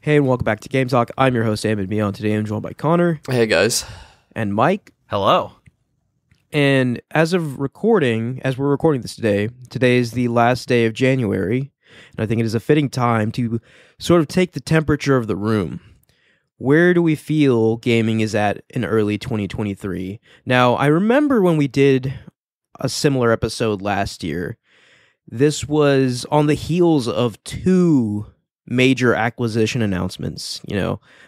Hey, and welcome back to Game Talk. I'm your host, Ahmed Mion. Today I'm joined by Connor. Hey, guys. And Mike. Hello. And as we're recording this today is the last day of January, and I think it is a fitting time to sort of take the temperature of the room. Where do we feel gaming is at in early 2023? Now, I remember when we did a similar episode last year, this was on the heels of two major acquisition announcements.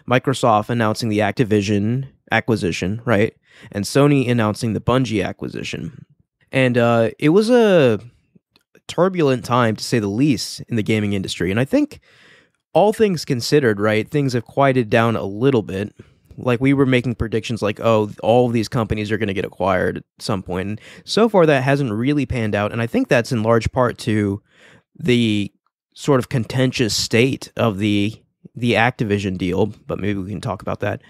Microsoft announcing the Activision acquisition, right? And Sony announcing the Bungie acquisition. And it was a turbulent time, to say the least, in the gaming industry. And I think, all things considered, right, things have quieted down a little bit. Like, we were making predictions like, oh, all of these companies are going to get acquired at some point. And so far, that hasn't really panned out. And I think that's in large part to the sort of contentious state of the Activision deal, but maybe we can talk about that.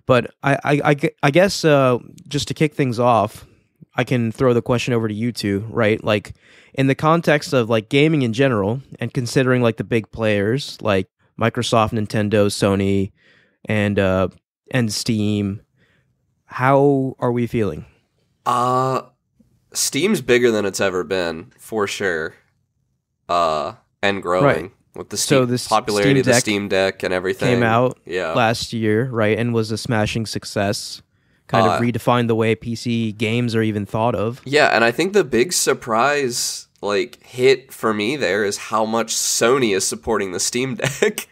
But I guess just to kick things off, I can throw the question over to you two, right? Like, in the context of like gaming in general, and considering like the big players like Microsoft, Nintendo, Sony, and Steam, how are we feeling? Steam's bigger than it's ever been, for sure. And growing. Right. With the popularity of the Steam Deck and everything. Came out last year, right, and was a smashing success. Kind of redefined the way PC games are even thought of. Yeah, and I think the big surprise hit for me there is how much Sony is supporting the Steam Deck.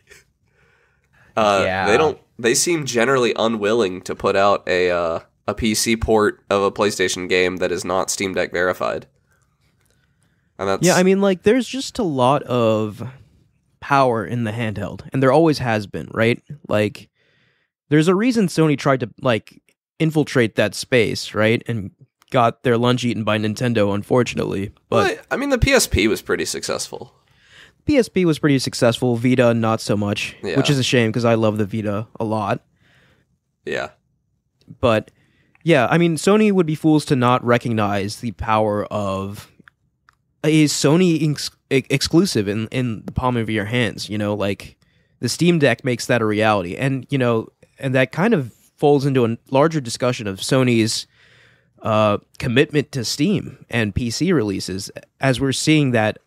They seem generally unwilling to put out a PC port of a PlayStation game that is not Steam Deck verified. And that's... Yeah, I mean, like, there's just a lot of power in the handheld, and there always has been, right? Like, there's a reason Sony tried to, like, infiltrate that space, right? And got their lunch eaten by Nintendo, unfortunately. But well, I mean, the PSP was pretty successful. PSP was pretty successful. Vita, not so much, which is a shame, because I love the Vita a lot. Yeah. But, yeah, I mean, Sony would be fools to not recognize the power of a Sony exclusive in the palm of your hands. Like, the Steam Deck makes that a reality. And, and that kind of folds into a larger discussion of Sony's commitment to Steam and PC releases, as we're seeing that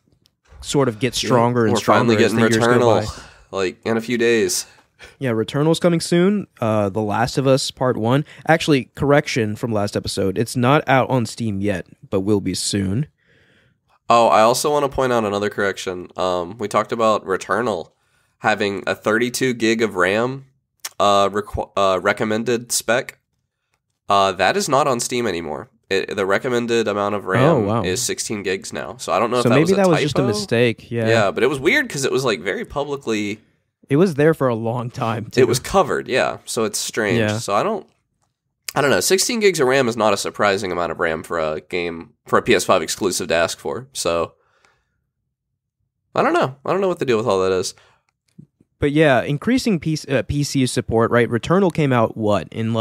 sort of get stronger and stronger. We're finally getting Returnal, in a few days. Yeah, Returnal's coming soon. The Last of Us Part 1. Actually, correction from last episode. It's not out on Steam yet, but will be soon. Oh, I also want to point out another correction. We talked about Returnal having a 32 gig of RAM recommended spec. That is not on Steam anymore. The recommended amount of RAM is 16 gigs now. So I don't know if that was a typo. Maybe that was just a mistake. Yeah, but it was weird because it was very publicly... It was there for a long time, too. It was covered, yeah. So it's strange. Yeah. So I don't know. 16 gigs of RAM is not a surprising amount of RAM for a game, for a PS5 exclusive to ask for. So I don't know. I don't know what the deal with all that is. But yeah, increasing PC support, right? Returnal came out, in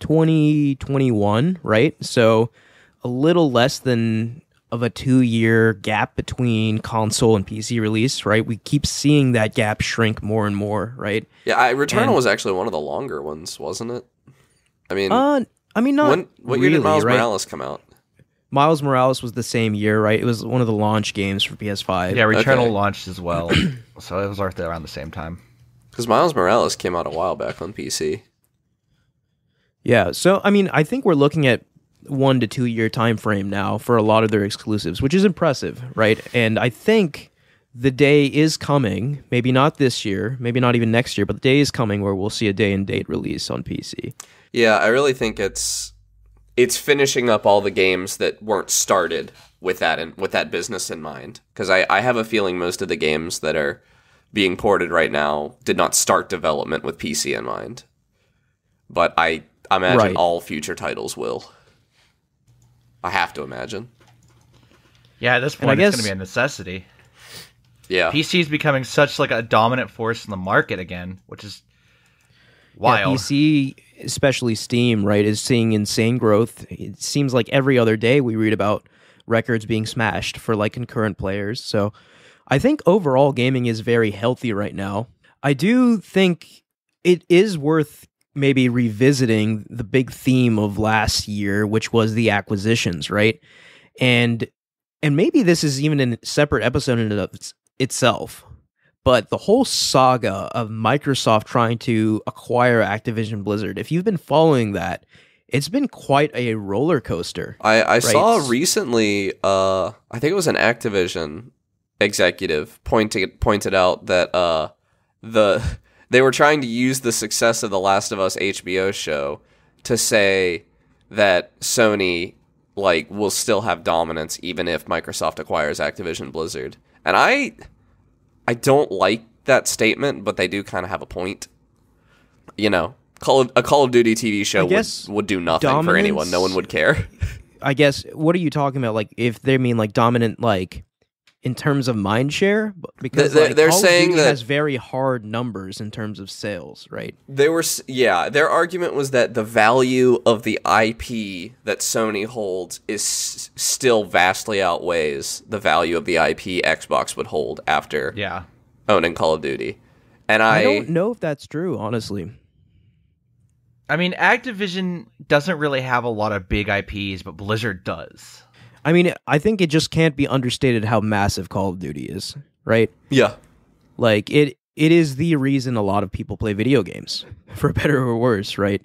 2021, right? So a little less than of a 2-year gap between console and PC release, right? We keep seeing that gap shrink more and more, right? Yeah, Returnal was actually one of the longer ones, wasn't it? I mean, not what year did Miles Morales come out? Miles Morales was the same year, right? It was one of the launch games for PS5. Yeah, Returnal launched as well, so it was around the same time. Because Miles Morales came out a while back on PC. Yeah, so, I mean, I think we're looking at 1 to 2 year time frame now for a lot of their exclusives, which is impressive, right? And I think the day is coming, maybe not this year, maybe not even next year, but the day is coming where we'll see a day and date release on PC. Yeah, I really think it's finishing up all the games that weren't started with that business in mind. Because I have a feeling most of the games that are being ported right now did not start development with PC in mind. But I imagine all future titles will. I have to imagine. Yeah, at this point, it's going to be a necessity. Yeah. PC is becoming such a dominant force in the market again, which is wild. Yeah, PC, especially Steam, right, is seeing insane growth. It seems like every other day we read about records being smashed for concurrent players. So I think overall gaming is very healthy right now. I do think it is worth maybe revisiting the big theme of last year, which was the acquisitions, right? And maybe this is even a separate episode in and of itself. But the whole saga of Microsoft trying to acquire Activision Blizzard, if you've been following that, it's been quite a roller coaster. I right? saw recently, I think it was an Activision executive pointed out that they were trying to use the success of the Last of Us HBO show to say that Sony will still have dominance even if Microsoft acquires Activision Blizzard. And I don't like that statement, but they do kind of have a point. You know, a Call of Duty TV show would do nothing for anyone. No one would care. I guess, what are you talking about? If they mean dominant, in terms of mind share? Because they're Call saying of Duty that has very hard numbers in terms of sales, right? Their argument was that the value of the IP that Sony holds is still vastly outweighs the value of the IP Xbox would hold after owning Call of Duty. And I don't know if that's true, honestly. I mean, Activision doesn't really have a lot of big IPs, but Blizzard does. I mean, I think it just can't be understated how massive Call of Duty is, right? Yeah. It is the reason a lot of people play video games, for better or worse, right?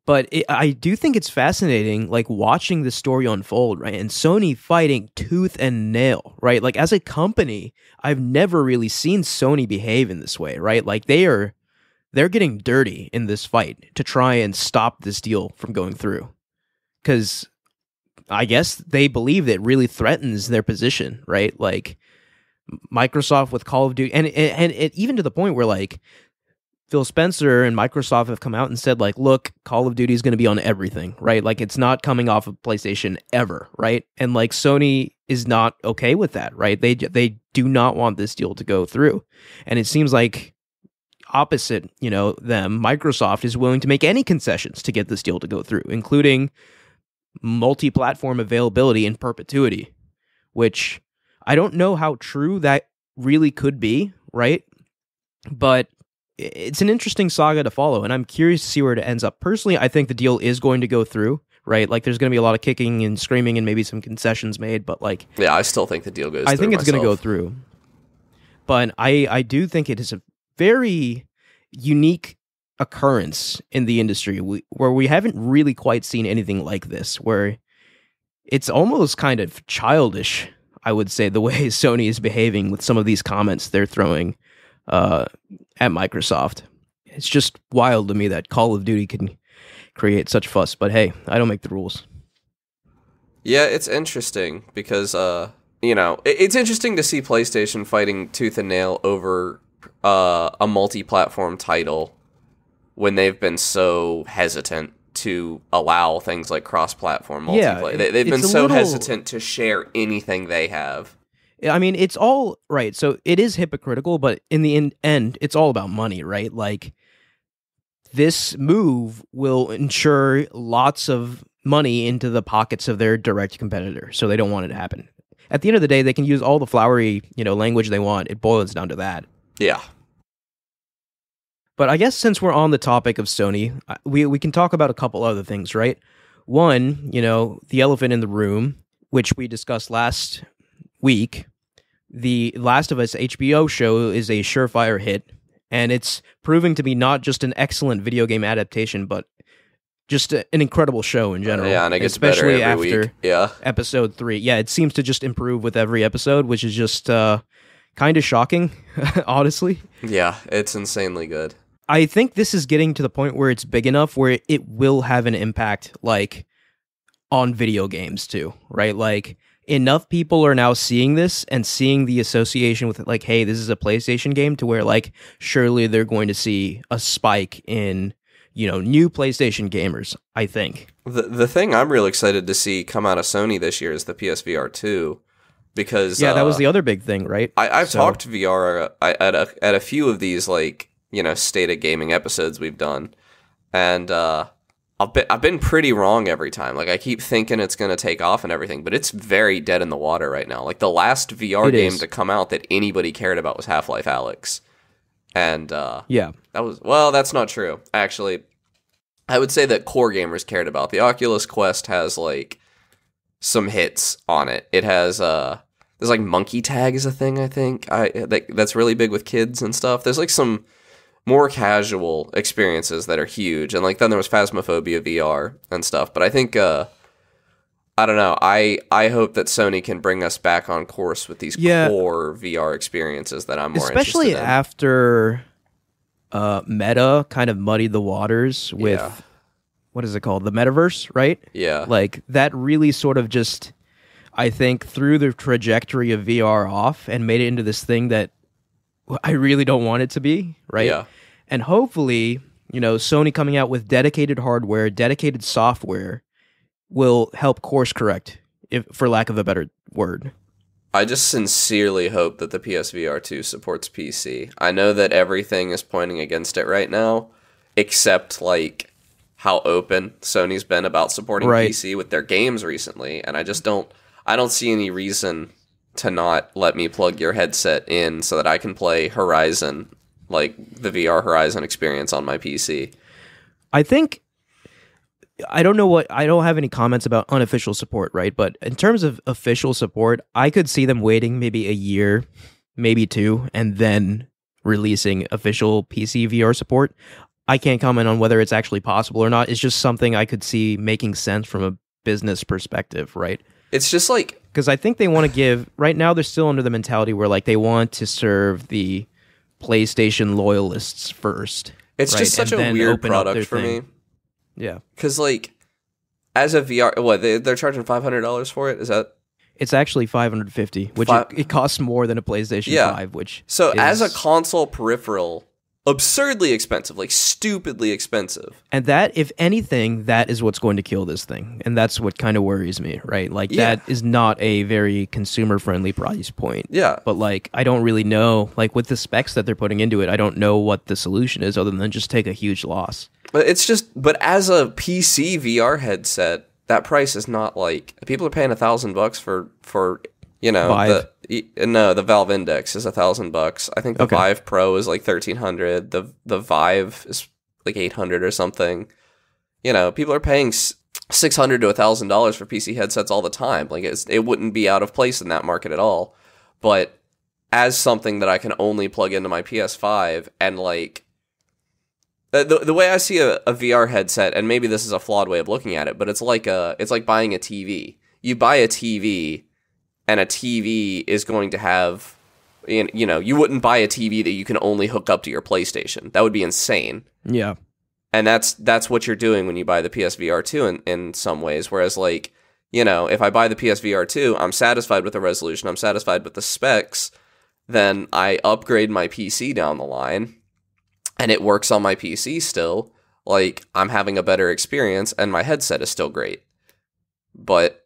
But I do think it's fascinating, watching the story unfold, right? And Sony fighting tooth and nail, right? As a company, I've never really seen Sony behave in this way, right? They're getting dirty in this fight to try and stop this deal from going through. Because I guess they believe it really threatens their position, right? Microsoft with Call of Duty, and even to the point where Phil Spencer and Microsoft have come out and said look, Call of Duty is going to be on everything, right? It's not coming off of PlayStation ever, right? And Sony is not okay with that, right? They do not want this deal to go through, and it seems opposite, them, Microsoft is willing to make any concessions to get this deal to go through, including multi-platform availability in perpetuity, which I don't know how true that really could be, right? But it's an interesting saga to follow, and I'm curious to see where it ends up. Personally, I think the deal is going to go through, right? There's going to be a lot of kicking and screaming and maybe some concessions made, but yeah, I still think the deal goes through. I think it's going to go through. But I do think it is a very unique occurrence in the industry where we haven't really quite seen anything like this, where it's almost kind of childish, I would say, the way Sony is behaving with some of these comments they're throwing at Microsoft. It's just wild to me that Call of Duty can create such fuss, but hey, I don't make the rules. Yeah, it's interesting because it's interesting to see PlayStation fighting tooth and nail over a multi-platform title when they've been so hesitant to allow things like cross-platform multiplayer. Yeah, they've been so hesitant to share anything they have. I mean, it's all right. So it is hypocritical, but in the end, it's all about money, right? This move will ensure lots of money into the pockets of their direct competitor, so they don't want it to happen. At the end of the day, they can use all the flowery, language they want. It boils down to that. Yeah. But I guess since we're on the topic of Sony, we can talk about a couple other things, right? One, the elephant in the room, which we discussed last week. The Last of Us HBO show is a surefire hit, and it's proving to be not just an excellent video game adaptation, but just an incredible show in general. Yeah, and it gets especially better every week. Yeah. Episode 3. Yeah, it seems to just improve with every episode, which is just kind of shocking, honestly. Yeah, it's insanely good. I think this is getting to the point where it's big enough where it will have an impact, on video games too, right? Enough people are now seeing this and seeing the association with it, hey, this is a PlayStation game, to where, surely they're going to see a spike in, new PlayStation gamers, I think. The thing I'm real excited to see come out of Sony this year is the PSVR 2. Because that was the other big thing, right? I've talked VR at a few of these state of gaming episodes we've done, and I've been pretty wrong every time. I keep thinking it's going to take off and everything, but it's very dead in the water right now. The last VR game to come out that anybody cared about was Half-Life Alyx, And Yeah. that's not true. Actually, I would say that core gamers cared about. The Oculus Quest has like some hits on it. It has there's like monkey tag is a thing, I think. That's really big with kids and stuff. There's like some more casual experiences that are huge. And like then there was Phasmophobia VR and stuff. But I think I don't know. I hope that Sony can bring us back on course with these core VR experiences that I'm more especially interested in. After Meta kind of muddied the waters with what is it called? The metaverse, right? Yeah. Like that really sort of just, I think, threw the trajectory of VR off and made it into this thing that I really don't want it to be, right? Yeah. And hopefully, Sony coming out with dedicated hardware, dedicated software will help course correct, if for lack of a better word. I just sincerely hope that the PSVR 2 supports PC. I know that everything is pointing against it right now, except like how open Sony's been about supporting PC with their games recently, and I don't see any reason to not let me plug your headset in so that I can play Horizon, like the VR Horizon experience on my PC. I don't have any comments about unofficial support, right? But in terms of official support, I could see them waiting maybe a year, maybe two, and then releasing official PC VR support. I can't comment on whether it's actually possible or not. It's just something I could see making sense from a business perspective, right? It's just like... Because I think they want to give... Right now, they're still under the mentality where like they want to serve the PlayStation loyalists first. It's just such a weird product for me. Yeah. Because, like, as a VR... What, they're charging $500 for it? Is that... It's actually $550, which it costs more than a PlayStation 5, which So, as a console peripheral... Absurdly expensive, like stupidly expensive. And that, if anything, that is what's going to kill this thing. And that's what kind of worries me, right? Like, that is not a very consumer-friendly price point. Yeah. But, like, I don't really know, like, with the specs that they're putting into it, I don't know what the solution is other than just take a huge loss. But but as a PC VR headset, that price is not like... People are paying $1,000 for Vive. The Valve Index is $1,000. I think the Vive Pro is like $1,300. The Vive is like $800 or something. People are paying $600 to $1,000 for PC headsets all the time. Like it wouldn't be out of place in that market at all. But as something that I can only plug into my PS5 and like the way I see a VR headset, and maybe this is a flawed way of looking at it, but it's like buying a TV. You buy a TV. And a TV is going to have, you wouldn't buy a TV that you can only hook up to your PlayStation. That would be insane. Yeah. And that's what you're doing when you buy the PSVR 2 in some ways. Whereas, like, if I buy the PSVR 2, I'm satisfied with the resolution, I'm satisfied with the specs, then I upgrade my PC down the line, and it works on my PC still. Like, I'm having a better experience, and my headset is still great. But...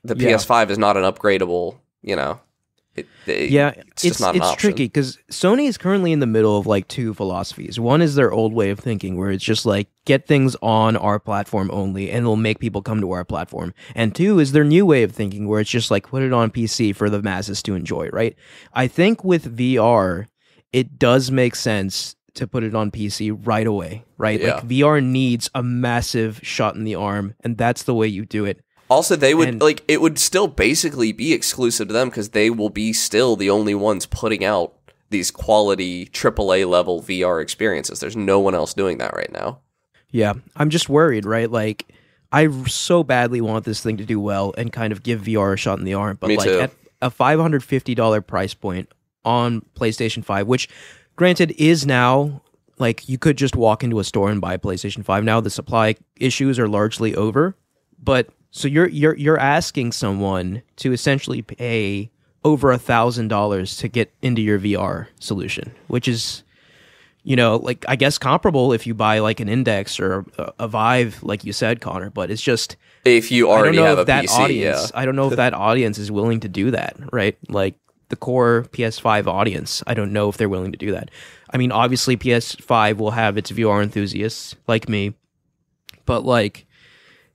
The PS5 is not an upgradable, it's just not an option. It's tricky because Sony is currently in the middle of like two philosophies. One is their old way of thinking where it's just like get things on our platform only and it'll make people come to our platform. And two is their new way of thinking where it's just like put it on PC for the masses to enjoy, right? I think with VR, it does make sense to put it on PC right away, right? Yeah. Like VR needs a massive shot in the arm and that's the way you do it. Also, they would it would still basically be exclusive to them because they will be still the only ones putting out these quality AAA level VR experiences. There's no one else doing that right now. Yeah, I'm just worried, right? Like, I so badly want this thing to do well and kind of give VR a shot in the arm, but Me like too. at a $550 price point on PlayStation 5, which granted is now like you could just walk into a store and buy a PlayStation 5 now. The supply issues are largely over, but so you're asking someone to essentially pay over $1,000 to get into your VR solution, which is, like I guess comparable if you buy like an Index or a Vive, like you said, Connor. But it's just if you already have a PC, audience, I don't know if that audience is willing to do that, right? Like the core PS5 audience, I don't know if they're willing to do that. I mean, obviously PS5 will have its VR enthusiasts like me, but like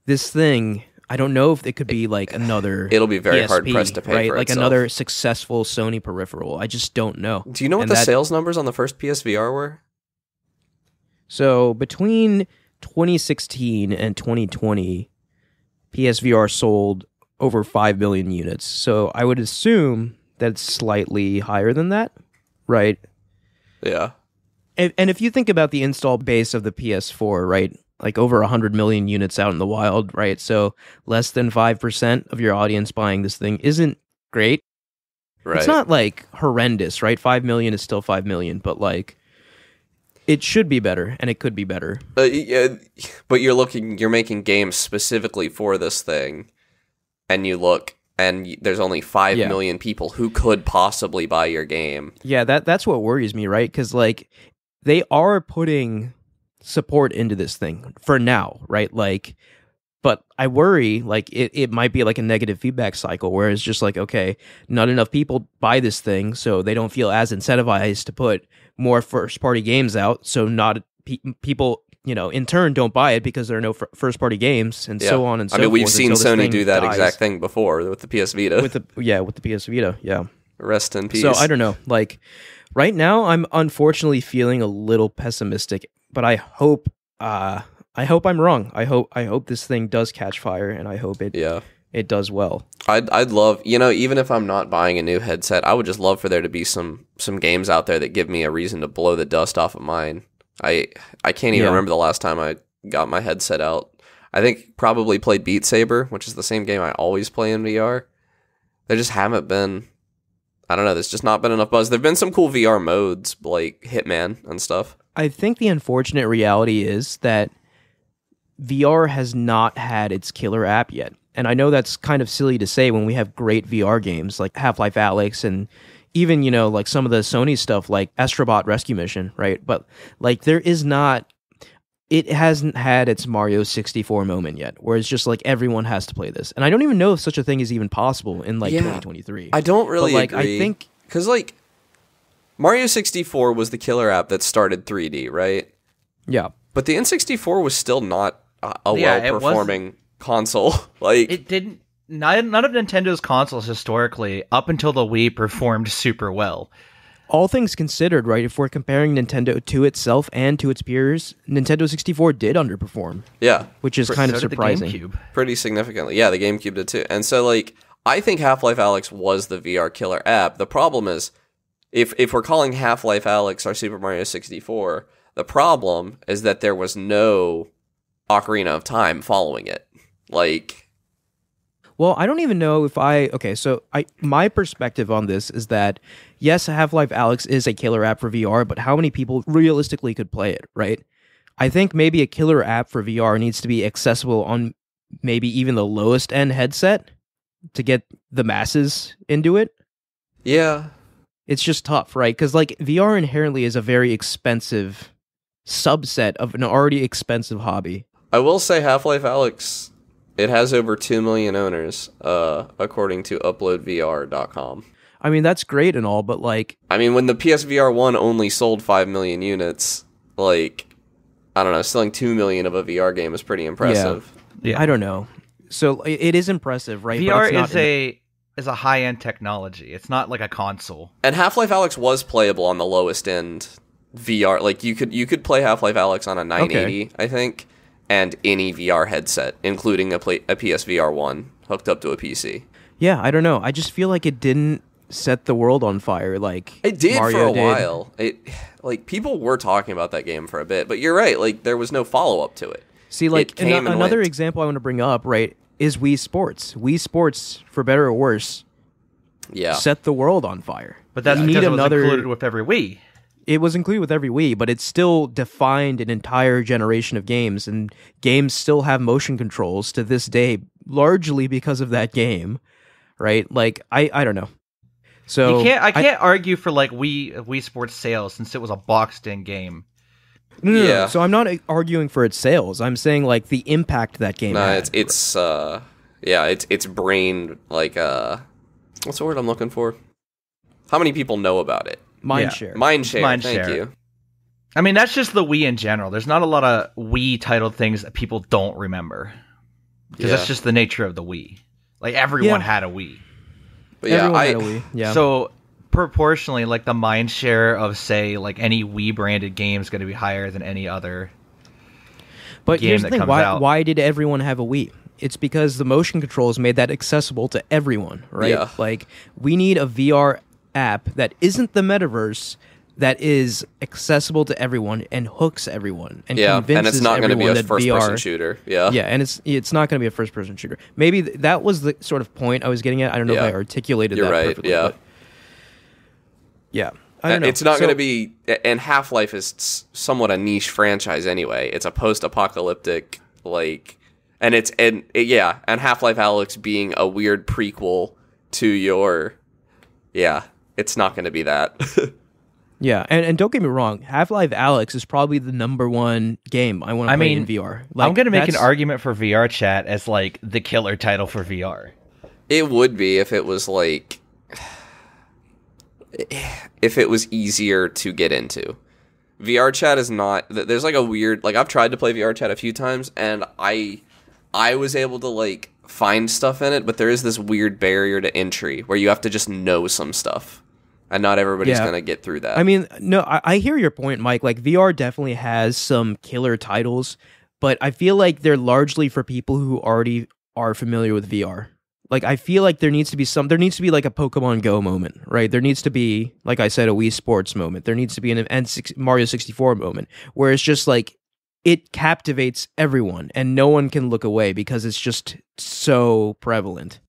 this thing. I don't know if it could be like another. It'll be very PSP, hard pressed to pay right? for Like itself. another successful Sony peripheral. I just don't know. Do you know what And the sales numbers on the first PSVR were? So between 2016 and 2020, PSVR sold over 5 million units. So I would assume that's slightly higher than that, right? Yeah. And if you think about the install base of the PS4, right? Like over 100 million units out in the wild, right? So less than 5% of your audience buying this thing isn't great. Right. It's not like horrendous, right? 5 million is still 5 million, but like it should be better and it could be better. Yeah, but you're making games specifically for this thing, and you look, and there's only 5 million people who could possibly buy your game. Yeah, that's what worries me, right? Because like they are putting support into this thing for now, right? Like, but I worry like it might be like a negative feedback cycle where it's just like, okay, not enough people buy this thing, so they don't feel as incentivized to put more first party games out. So not people, in turn don't buy it because there are no first party games, and so on and so forth. I mean, we've seen until this Sony thing do that dies. exact thing before with the PS Vita. with the PS Vita, yeah. Rest in peace. So I don't know. Like right now, I'm unfortunately feeling a little pessimistic, but I hope I'm wrong. I hope this thing does catch fire, and I hope it does well. I'd love, even if I'm not buying a new headset, I would just love for there to be some games out there that give me a reason to blow the dust off of mine. I can't even remember the last time I got my headset out. I think probably played Beat Saber, which is the same game I always play in VR. There just haven't been, I don't know, there's just not been enough buzz. There've been some cool VR modes like Hitman and stuff. I think the unfortunate reality is that VR has not had its killer app yet. And I know that's kind of silly to say when we have great VR games like Half-Life Alyx and even, like some of the Sony stuff like Astrobot Rescue Mission, right? But like it hasn't had its Mario 64 moment yet, where it's just like everyone has to play this. And I don't even know if such a thing is even possible in 2023. I don't really agree. I think because Mario 64 was the killer app that started 3D, right? Yeah. But the N64 was still not a well-performing console. It didn't. None of Nintendo's consoles historically, up until the Wii, performed super well. All things considered, right, if we're comparing Nintendo to itself and to its peers, Nintendo 64 did underperform. Yeah. Which is kind of surprising. The GameCube. Pretty significantly. Yeah, the GameCube did too. And so, I think Half-Life Alyx was the VR killer app. The problem is, if we're calling Half-Life Alyx our Super Mario 64, the problem is that there was no Ocarina of Time following it. Well, I don't even know if my perspective on this is that, yes, Half-Life Alyx is a killer app for VR, but how many people realistically could play it, right? I think maybe a killer app for VR needs to be accessible on maybe even the lowest end headset to get the masses into it. Yeah. It's just tough, right? Because VR inherently is a very expensive subset of an already expensive hobby. I will say Half-Life Alyx, it has over 2 million owners, according to uploadvr.com. I mean, that's great and all, but when the PSVR 1 only sold 5 million units, I don't know, selling 2 million of a VR game is pretty impressive. Yeah. I don't know. So it is impressive, right? VR is a high-end technology. It's not like a console. And Half-Life Alyx was playable on the lowest end VR. You could play Half-Life Alyx on a 980, I think, and any VR headset, including a PSVR 1 hooked up to a PC. Yeah, I don't know. I just feel like it didn't set the world on fire it did Mario for a did. while. It people were talking about that game for a bit, but you're right. There was no follow-up to it. See, another example I want to bring up, right, is Wii Sports. Wii Sports, for better or worse, set the world on fire. But that's because it was included with every Wii. It was included with every Wii, but it still defined an entire generation of games, and games still have motion controls to this day, largely because of that game, right? I don't know. So I can't argue for Wii Sports sales since it was a boxed-in game. No. So I'm not arguing for its sales. I'm saying the impact that game had. It's brain what's the word I'm looking for? How many people know about it? Mindshare. Mindshare. Thank you. I mean, that's just the Wii in general. There's not a lot of Wii titled things that people don't remember. because that's just the nature of the Wii. Like everyone had a Wii. But yeah, Everyone had a Wii. Yeah. So proportionally, like the mind share of say like any Wii branded game is going to be higher than any other. But game here's that the thing: comes out. why did everyone have a Wii? It's because the motion controls made that accessible to everyone, right? Yeah. Like we need a VR app that isn't the metaverse, that is accessible to everyone and hooks everyone and convinces and it's not going to be everyone a that first-person VR shooter. Yeah, yeah, and it's not going to be a first-person shooter. Maybe that was the sort of point I was getting at. I don't know if I articulated You're that right. perfectly. Yeah, But yeah. I don't know. It's not going to be, and Half-Life is somewhat a niche franchise anyway. It's a post-apocalyptic, like, and Half-Life Alyx being a weird prequel to your, it's not going to be that. Yeah, and don't get me wrong, Half-Life Alyx is probably the #1 game I want to play in VR. Like, I'm going to make an argument for VR Chat as like the killer title for VR. It would be if it was like, if it was easier to get into. VR Chat is not, there's like a weird, like I've tried to play VR Chat a few times and I was able to like find stuff in it, but there is this weird barrier to entry where you have to just know some stuff. And not everybody's going to get through that. I mean, no, I hear your point, Mike. Like, VR definitely has some killer titles, but I feel like they're largely for people who already are familiar with VR. Like, I feel like there needs to be like a Pokemon Go moment, right? There needs to be, like I said, a Wii Sports moment. There needs to be an Mario 64 moment, where it's just like, it captivates everyone, and no one can look away because it's just so prevalent.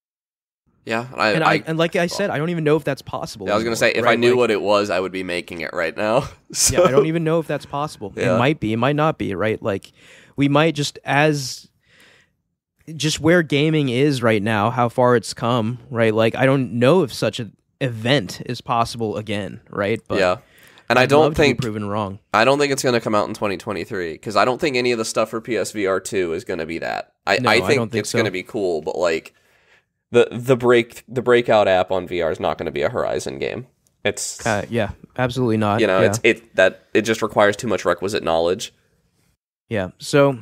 Yeah, and like I said, I don't even know if that's possible. I was going to say, if I knew what it was, I would be making it right now. So. Yeah, I don't even know if that's possible. Yeah. It might be, it might not be, right? Like, we might just where gaming is right now, how far it's come, right? Like, I don't know if such an event is possible again, right? But yeah. And I don't think proven wrong. I don't think it's going to come out in 2023 because I don't think any of the stuff for PSVR 2 is going to be that. I think it's going to be cool, but like the breakout app on VR is not going to be a Horizon game. It's absolutely not. You know, it just requires too much requisite knowledge. Yeah. So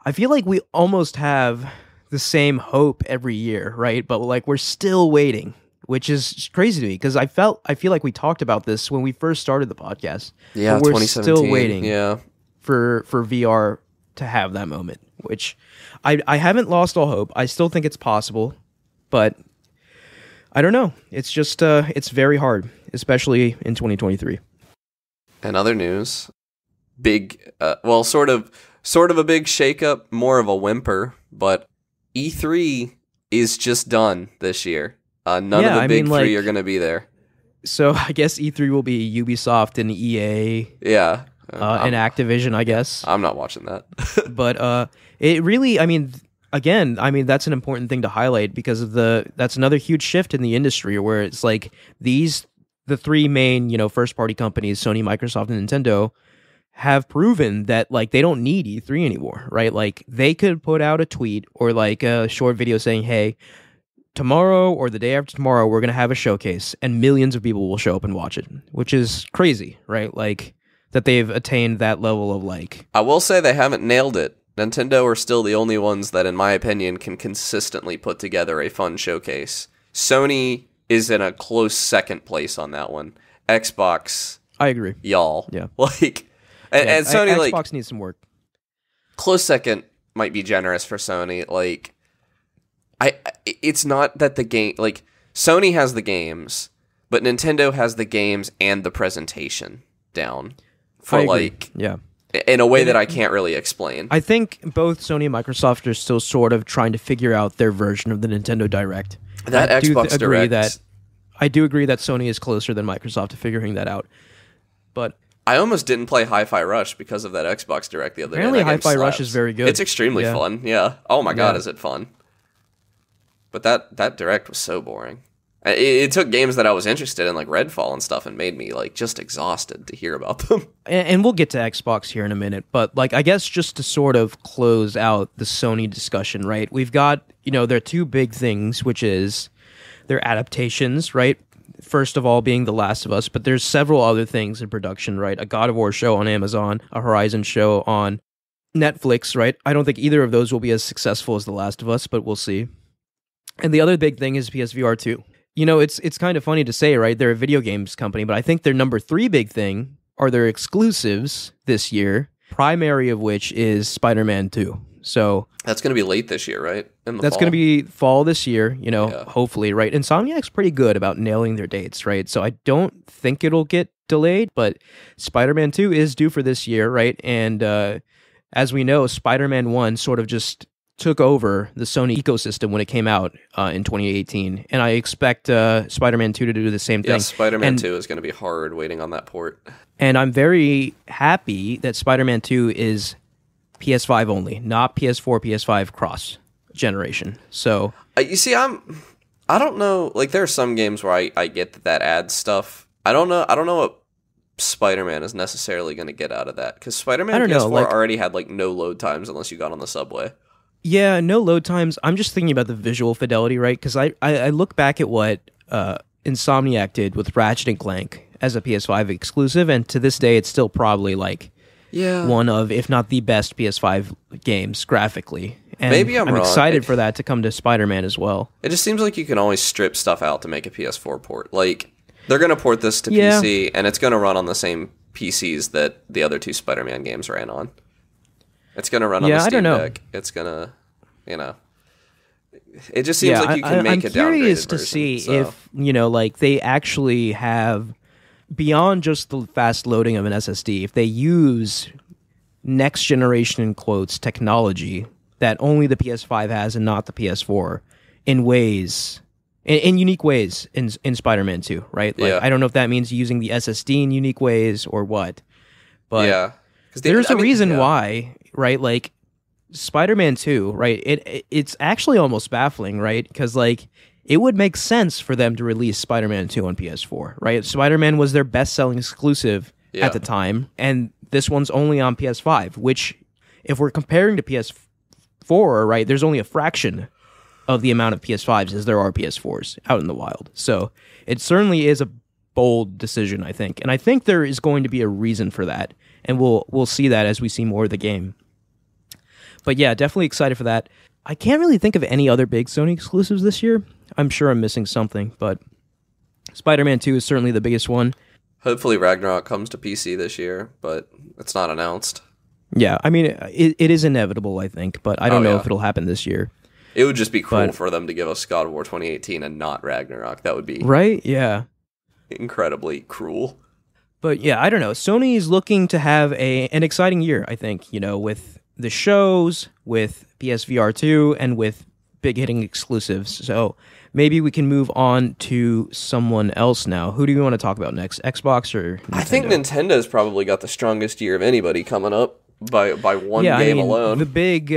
I feel like we almost have the same hope every year, right? But like we're still waiting, which is crazy to me because I feel like we talked about this when we first started the podcast. Yeah, we're 2017. still waiting. Yeah. For VR to have that moment, which I haven't lost all hope. I still think it's possible, but I don't know. It's just it's very hard, especially in 2023. And other news, big, sort of a big shakeup, more of a whimper, but E3 is just done this year. None of the big three are going to be there. So I guess E3 will be Ubisoft and EA. Yeah. And Activision, I guess. I'm not watching that. But it really, that's an important thing to highlight because of that's another huge shift in the industry where it's like the three main, first party companies, Sony, Microsoft, and Nintendo, have proven that like they don't need E3 anymore, right? Like they could put out a tweet or like a short video saying, "Hey, tomorrow or the day after tomorrow, we're going to have a showcase and millions of people will show up and watch it," which is crazy, right? Like that they've attained that level of like... I will say they haven't nailed it. Nintendo are still the only ones that, in my opinion, can consistently put together a fun showcase. Sony is in a close second place on that one. Xbox... I agree. Y'all. Yeah. Like... And Sony, Xbox needs some work. Close second might be generous for Sony. Like... It's not that the game... Like, Sony has the games, but Nintendo has the games and the presentation down. For like... Yeah. In a way that I can't really explain. I think both Sony and Microsoft are still sort of trying to figure out their version of the Nintendo Direct. That Xbox Direct... I do agree that Sony is closer than Microsoft to figuring that out. But... I almost didn't play Hi-Fi Rush because of that Xbox Direct the other day. Apparently Hi-Fi Rush is very good. It's extremely fun, yeah. Oh my god, is it fun. But that Direct was so boring. It took games that I was interested in, like Redfall and stuff, and made me like just exhausted to hear about them. And we'll get to Xbox here in a minute, but like I guess just to sort of close out the Sony discussion, right? We've got, there are two big things, which is their adaptations, right? First of all being The Last of Us, but there's several other things in production, right? A God of War show on Amazon, a Horizon show on Netflix, right? I don't think either of those will be as successful as The Last of Us, but we'll see. And the other big thing is PSVR 2. It's kind of funny to say, right? They're a video games company, but I think their number 3 big thing are their exclusives this year, primary of which is Spider-Man 2. So that's going to be late this year, right? That's going to be fall this year, hopefully, right? Insomniac's pretty good about nailing their dates, right? So I don't think it'll get delayed, but Spider-Man 2 is due for this year, right? And as we know, Spider-Man 1 sort of just took over the Sony ecosystem when it came out in 2018, and I expect Spider-Man 2 to do the same thing. Yeah, Spider-Man 2 is going to be hard waiting on that port. And I'm very happy that Spider-Man 2 is PS5 only, not PS4, PS5 cross generation. So you see, I don't know. Like, there are some games where I get that adds stuff. I don't know what Spider-Man is necessarily going to get out of that, because Spider-Man PS4 already had like no load times unless you got on the subway. Yeah, no load times. I'm just thinking about the visual fidelity, right? Because I look back at what Insomniac did with Ratchet and Clank as a PS5 exclusive, and to this day, it's still probably like one of, if not the best PS5 games graphically. And maybe I'm wrong. Excited for that to come to Spider-Man as well. It just seems like you can always strip stuff out to make a PS4 port. Like, they're going to port this to PC, and it's going to run on the same PCs that the other 2 Spider-Man games ran on. It's going to run on the Steam Deck. It's going to, it just seems like you can make a downgraded version. I'm curious to see if, like, they actually have, beyond just the fast loading of an SSD, if they use next generation, in quotes, technology that only the PS5 has and not the PS4 in ways, in unique ways in Spider-Man 2, right? Like, I don't know if that means using the SSD in unique ways or what, but there's a reason why, right? Like, Spider-Man 2, right? It's actually almost baffling, right? Because, like, it would make sense for them to release Spider-Man 2 on PS4, right? Spider-Man was their best-selling exclusive at the time, and this one's only on PS5, which, if we're comparing to PS4, right, there's only a fraction of the amount of PS5s as there are PS4s out in the wild. So it certainly is a bold decision, I think. And I think there is going to be a reason for that, and we'll see that as we see more of the game. But yeah, definitely excited for that. I can't really think of any other big Sony exclusives this year. I'm sure I'm missing something, but Spider-Man 2 is certainly the biggest one. Hopefully Ragnarok comes to PC this year, but it's not announced. Yeah, I mean, it is inevitable, I think, but I don't know if it'll happen this year. It would just be cool for them to give us God of War 2018 and not Ragnarok. That would be... Right? Yeah. Incredibly cruel. But yeah, I don't know. Sony is looking to have an exciting year, I think, with the shows, with PSVR 2, and with big hitting exclusives. So maybe we can move on to someone else now. Who do you want to talk about next? Xbox or Nintendo? I think Nintendo's probably got the strongest year of anybody coming up by one game alone. The big,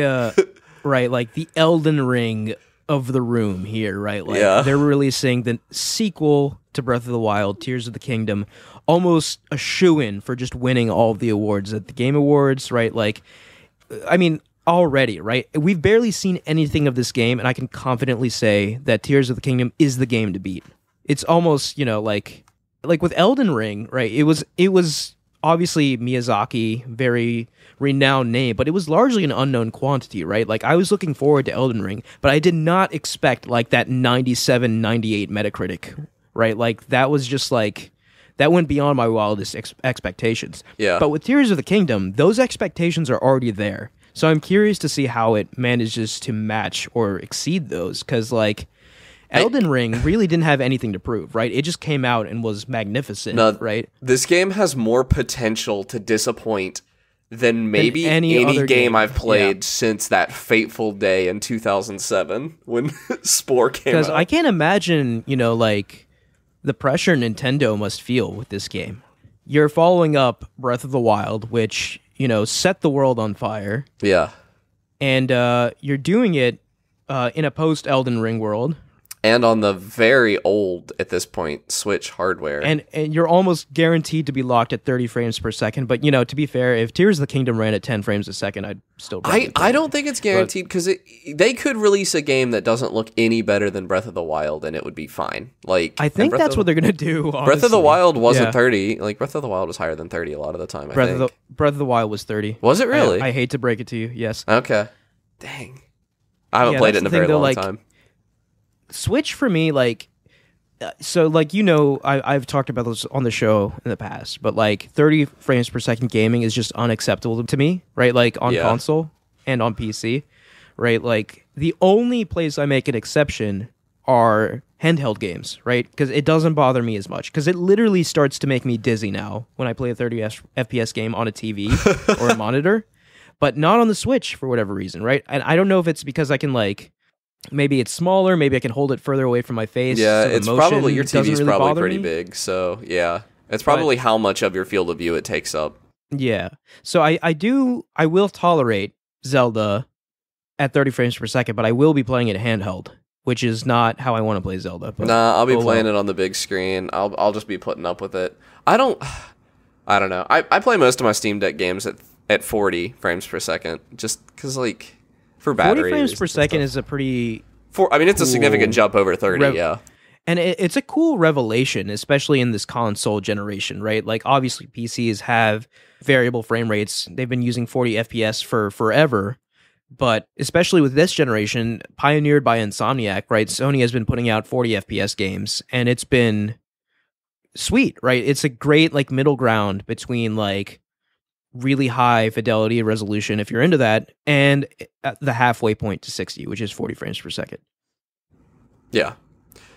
right, like the Elden Ring of the room here, right? Like they're releasing the sequel to Breath of the Wild, Tears of the Kingdom, almost a shoo-in for just winning all of the awards at the Game Awards, right? Like, I mean, already, right? We've barely seen anything of this game, and I can confidently say that Tears of the Kingdom is the game to beat. It's almost, like with Elden Ring, right? It was obviously Miyazaki, very renowned name, but it was largely an unknown quantity, right? Like, I was looking forward to Elden Ring, but I did not expect, like, that 97, 98 Metacritic, right? Like, that was just, like, that went beyond my wildest expectations. Yeah. But with Tears of the Kingdom, those expectations are already there. So I'm curious to see how it manages to match or exceed those, because, like, Elden Ring really didn't have anything to prove, right? It just came out and was magnificent, right? This game has more potential to disappoint than maybe any game I've played since that fateful day in 2007 when Spore came out. Because I can't imagine, like, the pressure Nintendo must feel with this game. You're following up Breath of the Wild, which, set the world on fire. Yeah. And you're doing it in a post-Elden Ring world. and on the very old, at this point, Switch hardware. And you're almost guaranteed to be locked at 30 frames per second. But, to be fair, if Tears of the Kingdom ran at 10 frames a second, I'd still probably play I it. don't think it's guaranteed, because they could release a game that doesn't look any better than Breath of the Wild, and it would be fine. I think that's what they're going to do, honestly. Breath of the Wild wasn't 30. Breath of the Wild was higher than 30 a lot of the time, Breath of the Wild was 30. Was it really? I hate to break it to you, yes. Okay. Dang. I haven't played it in a very long time. Switch for me, I've talked about this on the show in the past, but 30 frames per second gaming is just unacceptable to me, right? On console and on PC, right? The only place I make an exception are handheld games, right? Because it doesn't bother me as much, because it literally starts to make me dizzy now when I play a 30 FPS game on a TV or a monitor, but not on the Switch for whatever reason, right? And I don't know if it's because I can maybe it's smaller. Maybe I can hold it further away from my face. Yeah, so it's probably your TV's really probably pretty me. big. So yeah, it's probably how much of your field of view it takes up. Yeah, so I will tolerate Zelda at 30 frames per second, but I will be playing it handheld, which is not how I want to play Zelda. But I'll be playing it on the big screen. I'll just be putting up with it. I don't know. I play most of my Steam Deck games at 40 frames per second, just because for battery 40 frames per second is a pretty it's a significant jump over 30, yeah. And it's a cool revelation, especially in this console generation, right? Obviously PCs have variable frame rates. They've been using 40 FPS for forever, but especially with this generation, pioneered by Insomniac, right? Sony has been putting out 40 FPS games, and it's been sweet, right? It's a great middle ground between really high fidelity resolution, if you're into that, and the halfway point to 60, which is 40 frames per second. Yeah,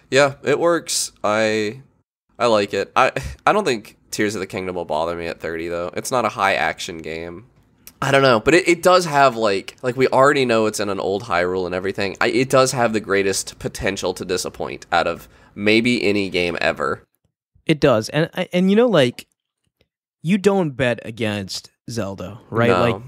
it works. I like it. I don't think Tears of the Kingdom will bother me at 30 though. It's not a high action game. I don't know, but it does have we already know it's in an old Hyrule and everything. It does have the greatest potential to disappoint out of maybe any game ever. It does, and you don't bet against Zelda, right? No.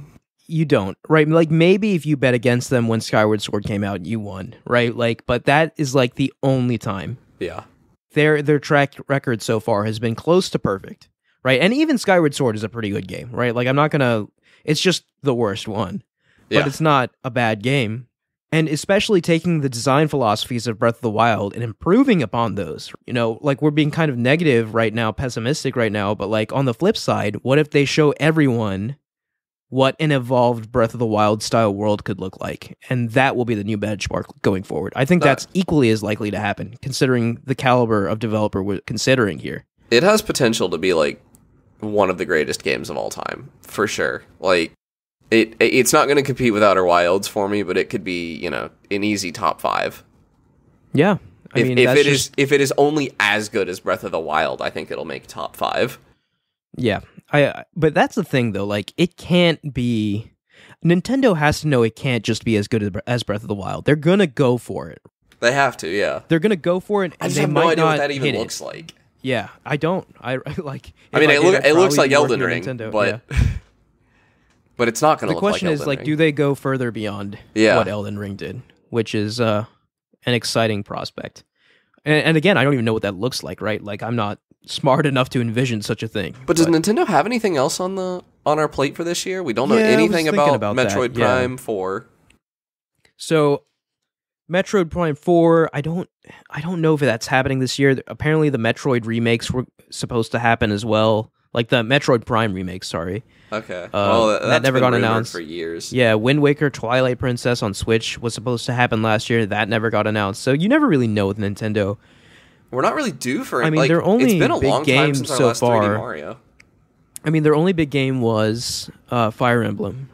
You don't, right? Maybe if you bet against them when Skyward Sword came out, you won, right? But that is the only time. Yeah. Their track record so far has been close to perfect, right? And even Skyward Sword is a pretty good game, right? I'm not gonna. It's just the worst one, but it's not a bad game. And especially taking the design philosophies of Breath of the Wild and improving upon those. We're being kind of negative right now, pessimistic right now, but on the flip side, what if they show everyone what an evolved Breath of the Wild style world could look like? And that will be the new benchmark going forward. I think that's equally as likely to happen, considering the caliber of developer we're considering here. It has potential to be one of the greatest games of all time, for sure. It's not going to compete with Outer Wilds for me, but it could be, an easy top 5. Yeah. If it is only as good as Breath of the Wild, I think it'll make top 5. Yeah. But that's the thing though, it can't be. Nintendo has to know it can't just be as good as Breath of the Wild. They're going to go for it. They have to, yeah. They're going to go for it. I just have no idea what that even looks like. Yeah, I don't. It looks like Elden Ring, Nintendo, but but it's not going to look like Elden Ring. The question is, do they go further beyond what Elden Ring did, which is an exciting prospect. And again, I don't even know what that looks like, right? I'm not smart enough to envision such a thing. But does Nintendo have anything else on our plate for this year? We don't know anything about Metroid Prime 4. So Metroid Prime 4, I don't know if that's happening this year. Apparently the Metroid remakes were supposed to happen as well. The Metroid Prime remakes, sorry. Okay. That never got announced for years. Yeah, Wind Waker Twilight Princess on Switch was supposed to happen last year. That never got announced. So you never really know with Nintendo. We're not really due for it. Their only it's been a big long game time since our so last far. 3D Mario. Their only big game was Fire Emblem.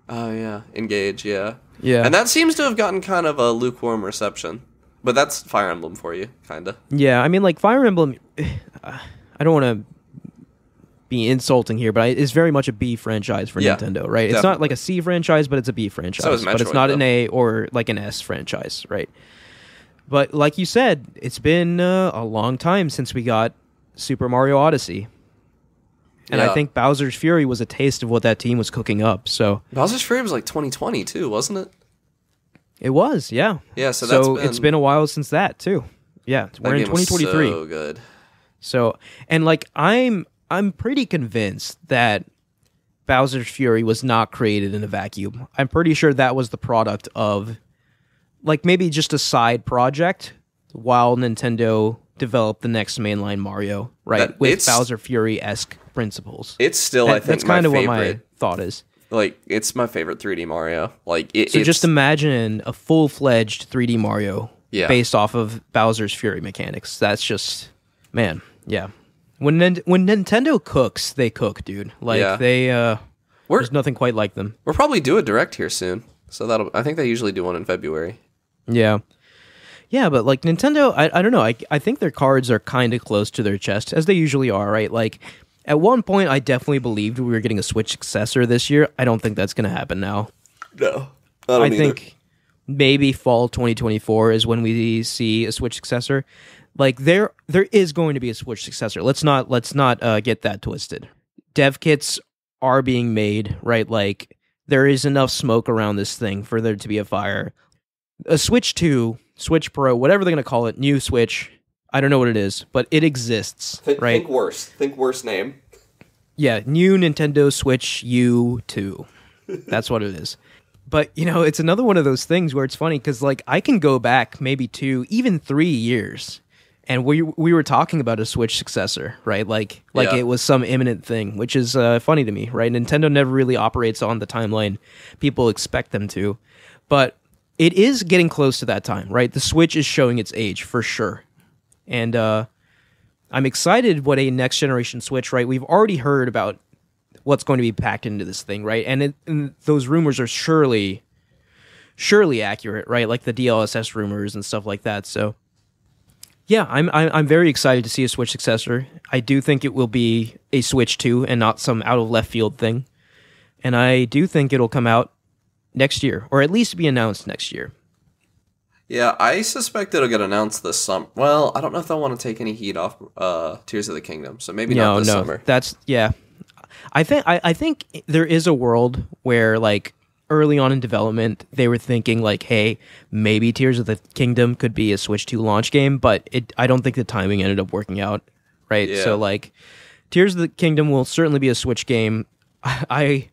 Oh yeah, Engage, yeah. Yeah. And that seems to have gotten kind of a lukewarm reception. But that's Fire Emblem for you, kind of. Yeah, Fire Emblem, I don't want to be insulting here, but it's very much a B franchise for Nintendo, right? It's not a C franchise, but it's a B franchise. So is Metroid, but it's not though. an A or an S franchise, right? But like you said, it's been a long time since we got Super Mario Odyssey. And I think Bowser's Fury was a taste of what that team was cooking up. So Bowser's Fury was 2020 too, wasn't it? It was, yeah. Yeah, so it's been a while since that too. Yeah, we're in 2023. So good. So, and like I'm pretty convinced that Bowser's Fury was not created in a vacuum. I'm pretty sure that was the product of like maybe just a side project while Nintendo developed the next mainline Mario, right? With Bowser Fury-esque principles. It's still, I think, that's kind of what my thought is. Like, it's my favorite 3D Mario. Like, so just imagine a full-fledged 3D Mario based off of Bowser's Fury mechanics. That's just, man, yeah. When Nintendo cooks, they cook, dude. Like, there's nothing quite like them. We'll probably do a Direct here soon. So I think they usually do one in February. Yeah. Yeah, but like Nintendo, I don't know. I think their cards are kind of close to their chest, as they usually are, right? Like, at one point, I definitely believed we were getting a Switch successor this year. I don't think that's going to happen now. No, I think maybe fall 2024 is when we see a Switch successor. Like, there is going to be a Switch successor. Let's not get that twisted. Dev kits are being made, right? Like, there is enough smoke around this thing for there to be a fire. A Switch 2, Switch Pro, whatever they're going to call it, new Switch. I don't know what it is, but it exists, right? Think worse name. Yeah, new Nintendo Switch U2. That's what it is. But, you know, it's another one of those things where it's funny because, like, I can go back maybe 2, even 3 years, and we were talking about a Switch successor, right? Like it was some imminent thing, which is funny to me, right? Nintendo never really operates on the timeline people expect them to. But it is getting close to that time, right? The Switch is showing its age, for sure. And I'm excited what a next generation Switch, right? We've already heard about what's going to be packed into this thing, right? And those rumors are surely accurate, right? Like the DLSS rumors and stuff like that. So yeah, I'm very excited to see a Switch successor. I do think it will be a Switch 2 and not some out of left field thing. And I do think it'll come out next year, or at least be announced next year. Yeah, I suspect it'll get announced this summer. Well, I don't know if they'll want to take any heat off Tears of the Kingdom, so maybe not this summer. I think there is a world where, like, early on in development, they were thinking, like, hey, maybe Tears of the Kingdom could be a Switch 2 launch game, but I don't think the timing ended up working out, right? Yeah. So, like, Tears of the Kingdom will certainly be a Switch game. I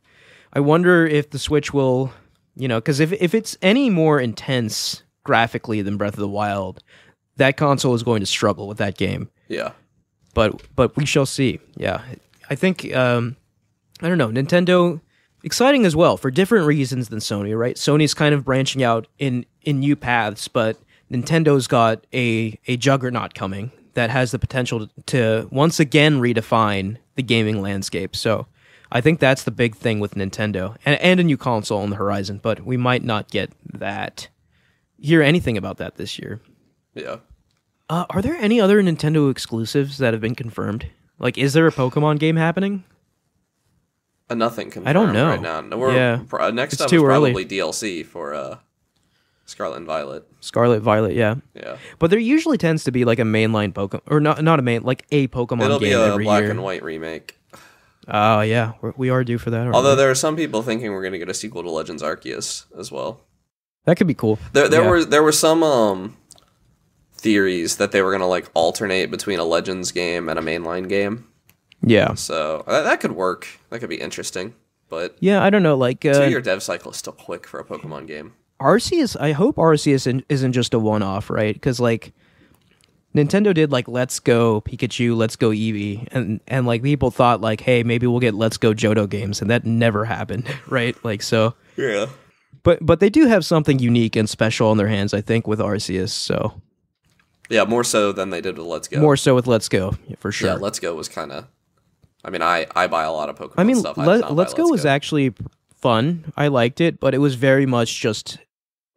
wonder if the Switch will, you know, because if it's any more intense graphically than Breath of the Wild, that console is going to struggle with that game. Yeah. But we shall see. Yeah. I think, I don't know, Nintendo, exciting as well for different reasons than Sony, right? Sony's kind of branching out in new paths, but Nintendo's got a juggernaut coming that has the potential to once again redefine the gaming landscape. So I think that's the big thing with Nintendo, and a new console on the horizon, but we might not hear anything about that this year. Yeah. Are there any other Nintendo exclusives that have been confirmed? Like, is there a Pokemon game happening? Nothing confirmed I don't know. right now. Next it's up too is early. probably DLC for Scarlet and Violet. Scarlet Violet, yeah. Yeah. But there usually tends to be like a mainline Pokemon, or not a main, like a Pokemon It'll game be a every black year. and white remake. Oh, yeah. We are due for that. Although there are some people thinking we're going to get a sequel to Legends Arceus as well. That could be cool. There were some theories that they were going to like alternate between a Legends game and a mainline game. Yeah. So that could work. That could be interesting. But yeah, I don't know. Like 2-year dev cycle is still quick for a Pokemon game. Arceus, I hope Arceus isn't just a one-off, right? Because like Nintendo did like Let's Go Pikachu, Let's Go Eevee, and like people thought like, hey, maybe we'll get Let's Go Johto games, and that never happened, right? Like so. Yeah. But they do have something unique and special on their hands, I think, with Arceus. So. Yeah, more so than they did with Let's Go. More so with Let's Go, for sure. Yeah, Let's Go was kind of. I mean, I buy a lot of Pokemon stuff. Let's Go was actually fun. I liked it, but it was very much just.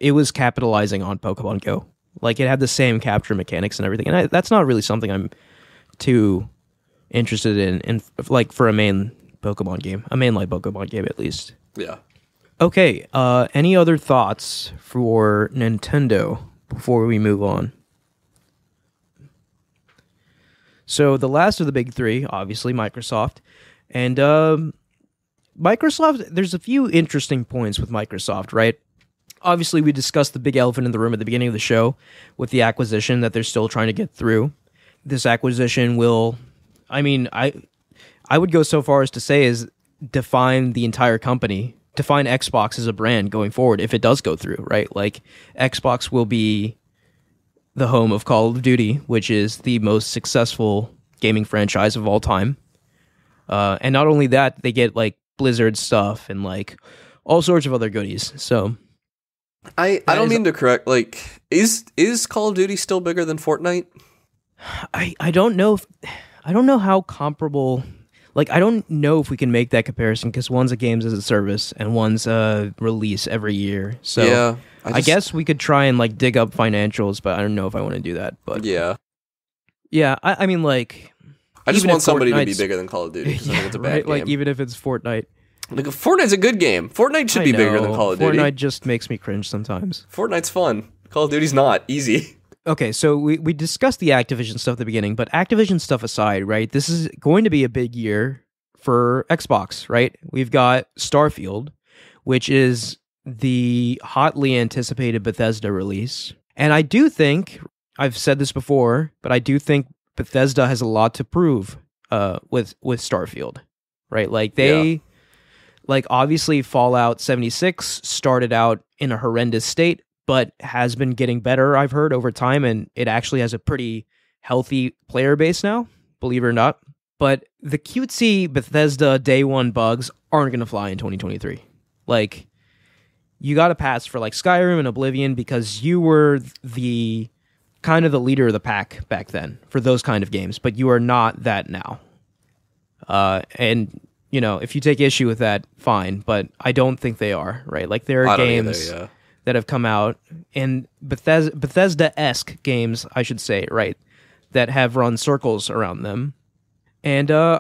It was capitalizing on Pokemon Go. Like, it had the same capture mechanics and everything. And that's not really something I'm too interested in like, for a main Pokemon game. A mainline Pokemon game, at least. Yeah. Okay, any other thoughts for Nintendo before we move on? So, the last of the big three, obviously, Microsoft. And Microsoft, there's a few interesting points with Microsoft, right? obviously we discussed the big elephant in the room at the beginning of the show with the acquisition that they're still trying to get through. This acquisition will, I mean, I would go so far as to say is define the entire company, define Xbox as a brand going forward if it does go through, right? Like, Xbox will be the home of Call of Duty, which is the most successful gaming franchise of all time. And not only that, they get like Blizzard stuff and like all sorts of other goodies. So I don't mean to correct, like, is Call of Duty still bigger than Fortnite? I don't know I don't know how comparable, like, I don't know if we can make that comparison because one's a games as a service and one's a release every year. So yeah, I guess we could try and like dig up financials, but I don't know if I want to do that. But yeah, I mean, like, I just even want if somebody to be Fortnite's- bigger than Call of Duty because I think it's a bad right? game. Like, even if it's Fortnite. Like, Fortnite's a good game. Fortnite should be bigger than Call of Duty. Fortnite just makes me cringe sometimes. Fortnite's fun. Call of Duty's not. Easy. Okay, so we discussed the Activision stuff at the beginning, but Activision stuff aside, right? This is going to be a big year for Xbox, right? We've got Starfield, which is the hotly anticipated Bethesda release. And I do think, I've said this before, but I do think Bethesda has a lot to prove with Starfield, right? Like, they, like, obviously Fallout 76 started out in a horrendous state, but has been getting better, I've heard, over time, and it actually has a pretty healthy player base now, believe it or not. But the cutesy Bethesda day one bugs aren't going to fly in 2023. Like, you got to pass for like Skyrim and Oblivion because you were the kind of the leader of the pack back then for those kind of games, but you are not that now. And, you know, if you take issue with that, fine, but I don't think they are, right? Like, there are games that have come out, and Bethesda-esque games, I should say, right, that have run circles around them. And I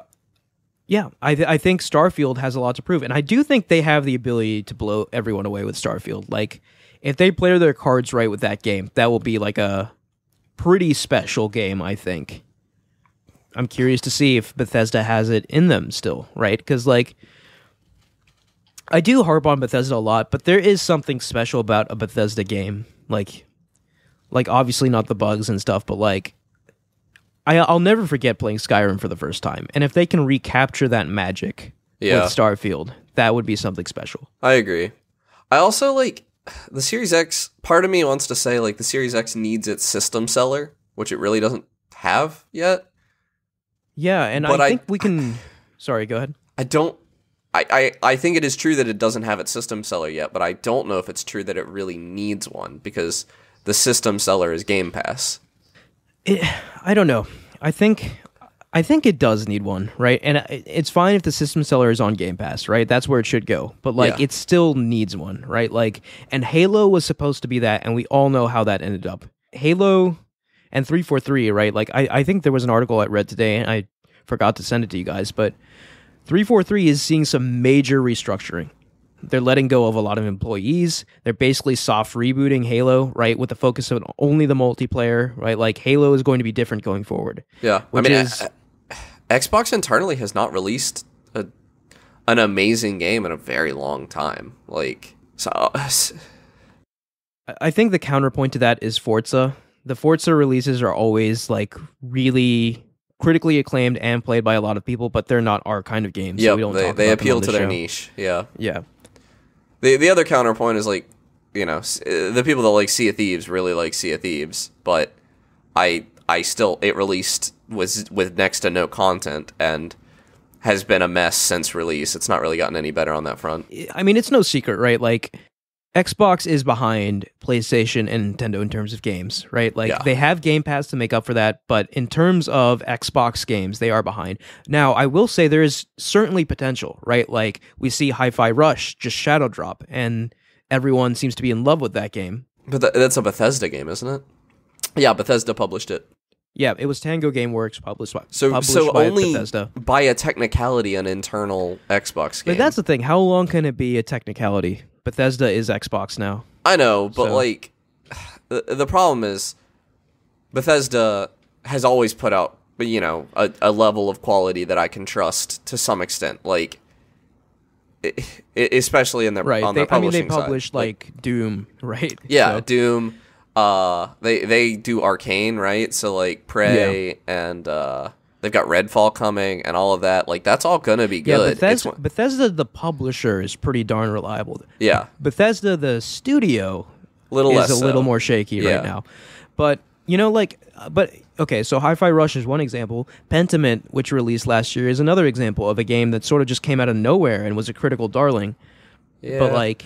think Starfield has a lot to prove, and I do think they have the ability to blow everyone away with Starfield. Like, if they play their cards right with that game, that will be like a pretty special game, I think. I'm curious to see if Bethesda has it in them still, right? Because, like, I do harp on Bethesda a lot, but there is something special about a Bethesda game. Like obviously not the bugs and stuff, but like, I'll never forget playing Skyrim for the first time. And if they can recapture that magic with Starfield, that would be something special. I agree. I also, like, the Series X, part of me wants to say, like, the Series X needs its system seller, which it really doesn't have yet. Yeah, and I think we can... Sorry, go ahead. I think it is true that it doesn't have its system seller yet, but I don't know if it's true that it really needs one, because the system seller is Game Pass. I don't know. I think it does need one, right? And it's fine if the system seller is on Game Pass, right? That's where it should go. But, like, it still needs one, right? Like, and Halo was supposed to be that, and we all know how that ended up. Halo and 343, right? Like, I think there was an article I read today, and I forgot to send it to you guys, but 343 is seeing some major restructuring. They're letting go of a lot of employees. They're basically soft rebooting Halo, right, with the focus on only the multiplayer, right? Like, Halo is going to be different going forward. Yeah, I mean, Xbox internally has not released an amazing game in a very long time. Like, so I think the counterpoint to that is Forza. The Forza releases are always, like, really critically acclaimed and played by a lot of people, but they're not our kind of games. Yeah, so they appeal to their niche. Yeah. The other counterpoint is, like, you know, the people that like Sea of Thieves really like Sea of Thieves, but it released with next to no content and has been a mess since release. It's not really gotten any better on that front. I mean, it's no secret, right? Like, Xbox is behind PlayStation and Nintendo in terms of games, right? Like, they have Game Pass to make up for that, but in terms of Xbox games, they are behind. Now, I will say there is certainly potential, right? Like, we see Hi-Fi Rush just shadow drop, and everyone seems to be in love with that game. But that's a Bethesda game, isn't it? Yeah, Bethesda published it. Yeah, it was Tango Gameworks published by only Bethesda. By a technicality, an internal Xbox game. But that's the thing. How long can it be a technicality? Bethesda is Xbox now. I know, but like, the problem is Bethesda has always put out, you know, a level of quality that I can trust to some extent. Like, especially in their Right. on their publishing they publish side. like Doom, right? Yeah, So, Doom. They do Arcane, right? So like Prey and they've got Redfall coming and all of that. Like that's all gonna be good. Bethesda, the publisher, is pretty darn reliable. Yeah, Bethesda, the studio, little is less a so. little more shaky right now. But okay, so Hi-Fi Rush is one example. Pentiment, which released last year, is another example of a game that sort of just came out of nowhere and was a critical darling. Yeah. But like,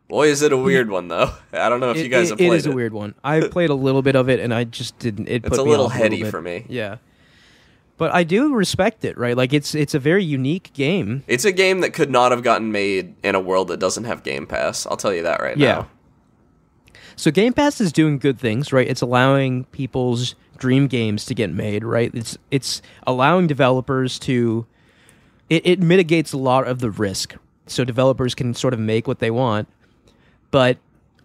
boy, is it a weird one though. I don't know if you guys have played it. It is a weird one. I played a little bit of it, and I just didn't. It's a little heady for me. Yeah. But I do respect it, right? Like it's a very unique game. It's a game that could not have gotten made in a world that doesn't have Game Pass. I'll tell you that right now. So Game Pass is doing good things, right? It's allowing people's dream games to get made, right? It's allowing developers to it mitigates a lot of the risk. So developers can sort of make what they want. But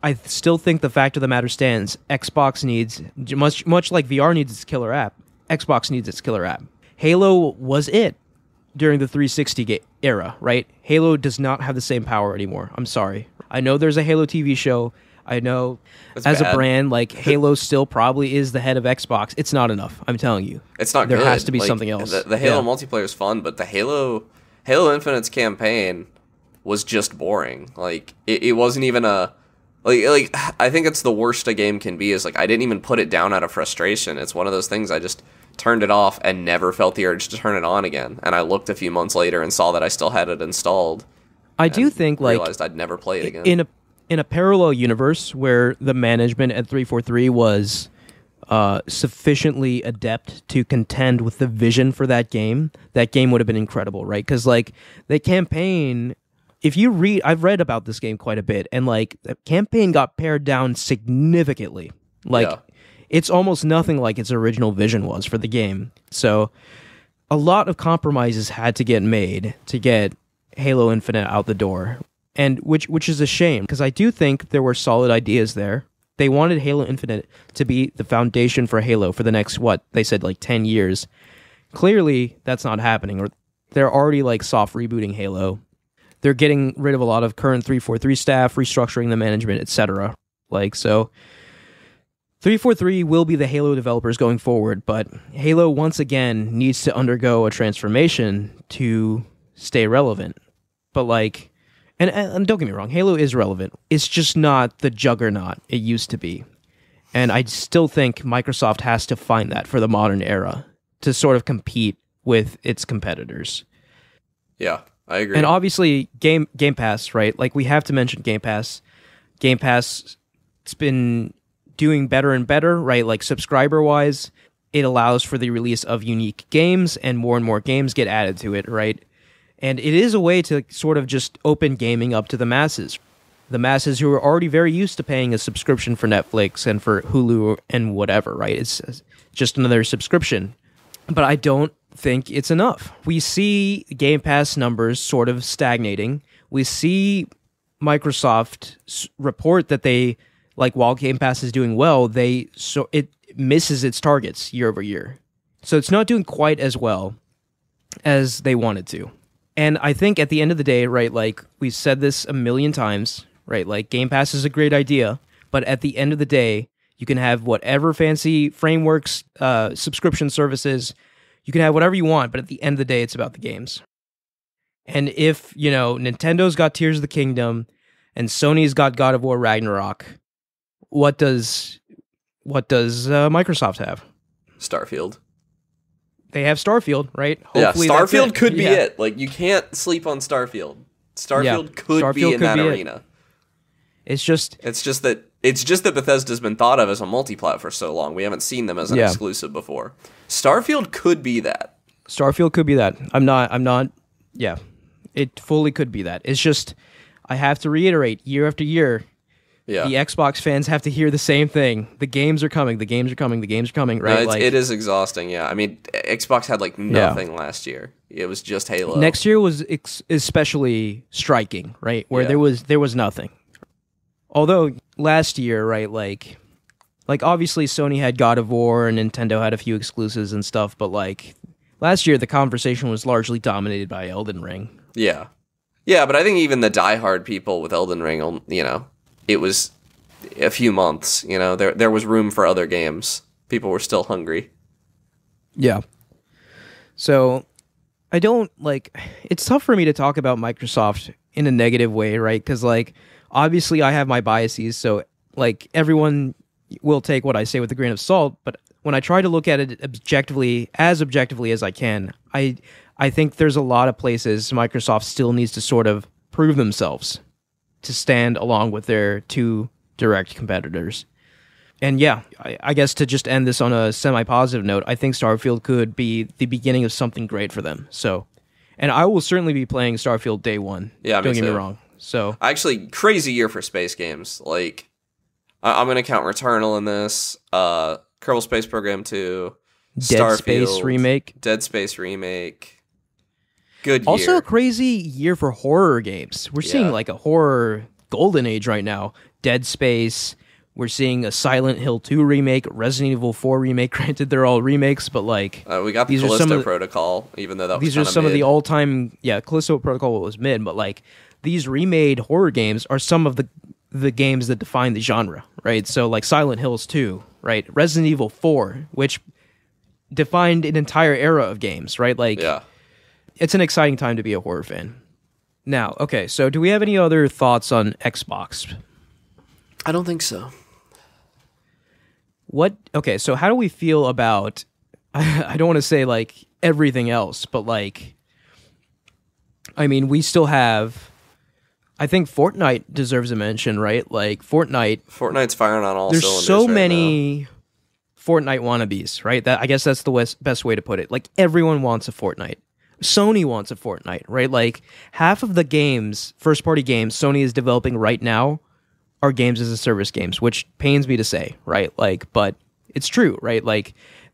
I still think the fact of the matter stands. Xbox needs much like VR needs its killer app. Xbox needs its killer app. Halo was it during the 360 era, right? Halo does not have the same power anymore. I'm sorry. I know there's a Halo TV show. I know That's as bad. a brand, like Halo still probably is the head of Xbox. It's not enough. I'm telling you. It's not there good. has to be Like, something else. The Halo multiplayer is fun, but the Halo Infinite's campaign was just boring. Like it wasn't even a like I think it's the worst a game can be is like I didn't even put it down out of frustration. It's one of those things I just turned it off and never felt the urge to turn it on again. And I looked a few months later and saw that I still had it installed. I do think like realized I'd never play it again. In a parallel universe where the management at 343 was sufficiently adept to contend with the vision for that game would have been incredible, right? Because like the campaign, I've read about this game quite a bit, and like the campaign got pared down significantly. Like it's almost nothing like its original vision was for the game. So a lot of compromises had to get made to get Halo Infinite out the door. And which is a shame, because I do think there were solid ideas there. They wanted Halo Infinite to be the foundation for Halo for the next, they said like 10 years. Clearly, that's not happening. Or they're already like soft rebooting Halo. They're getting rid of a lot of current 343 staff, restructuring the management, etc. Like, so 343 will be the Halo developers going forward, but Halo once again needs to undergo a transformation to stay relevant. But like, and don't get me wrong, Halo is relevant. It's just not the juggernaut it used to be. And I still think Microsoft has to find that for the modern era to sort of compete with its competitors. Yeah, I agree. And obviously, Game Pass, right? Like, we have to mention Game Pass. Game Pass, it's been doing better and better, right? Like, subscriber-wise, it allows for the release of unique games, and more games get added to it, right? And it is a way to sort of just open gaming up to the masses. The masses who are already very used to paying a subscription for Netflix and for Hulu and whatever, right? It's just another subscription. But I don't think it's enough. We see Game Pass numbers sort of stagnating. We see Microsoft report that they, like, while Game Pass is doing well, it misses its targets year over year. So it's not doing quite as well as they wanted to. And I think at the end of the day, right, like we've said this a million times, right, like Game Pass is a great idea, but at the end of the day, you can have whatever fancy frameworks, subscription services, you can have whatever you want, but at the end of the day, it's about the games. And if, Nintendo's got Tears of the Kingdom and Sony's got God of War Ragnarok, what does Microsoft have? Starfield. They have Starfield, right? Hopefully Starfield could be it. Like, you can't sleep on Starfield. Starfield could be in that arena. It's just that Bethesda's been thought of as a multi-plat for so long. We haven't seen them as an exclusive before. Starfield could be that. Starfield could be that. I'm not. Yeah, it fully could be that. It's just, I have to reiterate year after year. Yeah. The Xbox fans have to hear the same thing. The games are coming. The games are coming. The games are coming. Right? No, it is exhausting. Yeah. I mean, Xbox had like nothing last year. It was just Halo. Next year was especially striking, right? Where there was nothing. Although last year, right, like obviously Sony had God of War and Nintendo had a few exclusives and stuff, but like last year the conversation was largely dominated by Elden Ring. Yeah. Yeah, but I think even the diehard people with Elden Ring, it was a few months. There was room for other games. People were still hungry. Yeah. So I don't it's tough for me to talk about Microsoft in a negative way, right? Because obviously I have my biases, so everyone will take what I say with a grain of salt. But when I try to look at it objectively as I can, I think there's a lot of places Microsoft still needs to sort of prove themselves to stand along with their two direct competitors. And yeah, I guess to just end this on a semi-positive note, I think Starfield could be the beginning of something great for them. So, and I will certainly be playing Starfield day one. Yeah, don't get me wrong. So, actually, crazy year for space games. I'm going to count Returnal in this, Kerbal Space Program 2, Dead Space remake. Good year. Also a crazy year for horror games. We're seeing a horror golden age right now. Dead Space. We're seeing a Silent Hill 2 remake, Resident Evil 4 remake. Granted, they're all remakes, but we got the Callisto Protocol, even though that was these are some of the all-time. Yeah, Callisto Protocol was mid, but these remade horror games are some of the games that define the genre, right? So Silent Hills 2, right? Resident Evil 4, which defined an entire era of games, right? It's an exciting time to be a horror fan. Now, okay, so do we have any other thoughts on Xbox? I don't think so. Okay, so how do we feel about, I don't want to say everything else, but we still have, I think Fortnite deserves a mention, right? Fortnite's firing on all cylinders. There's so many Fortnite wannabes, right? I guess that's the best way to put it. Everyone wants a Fortnite. Sony wants a Fortnite, right? Half of the games, first-party games Sony is developing right now are games as a service games, which pains me to say, right? But it's true, right?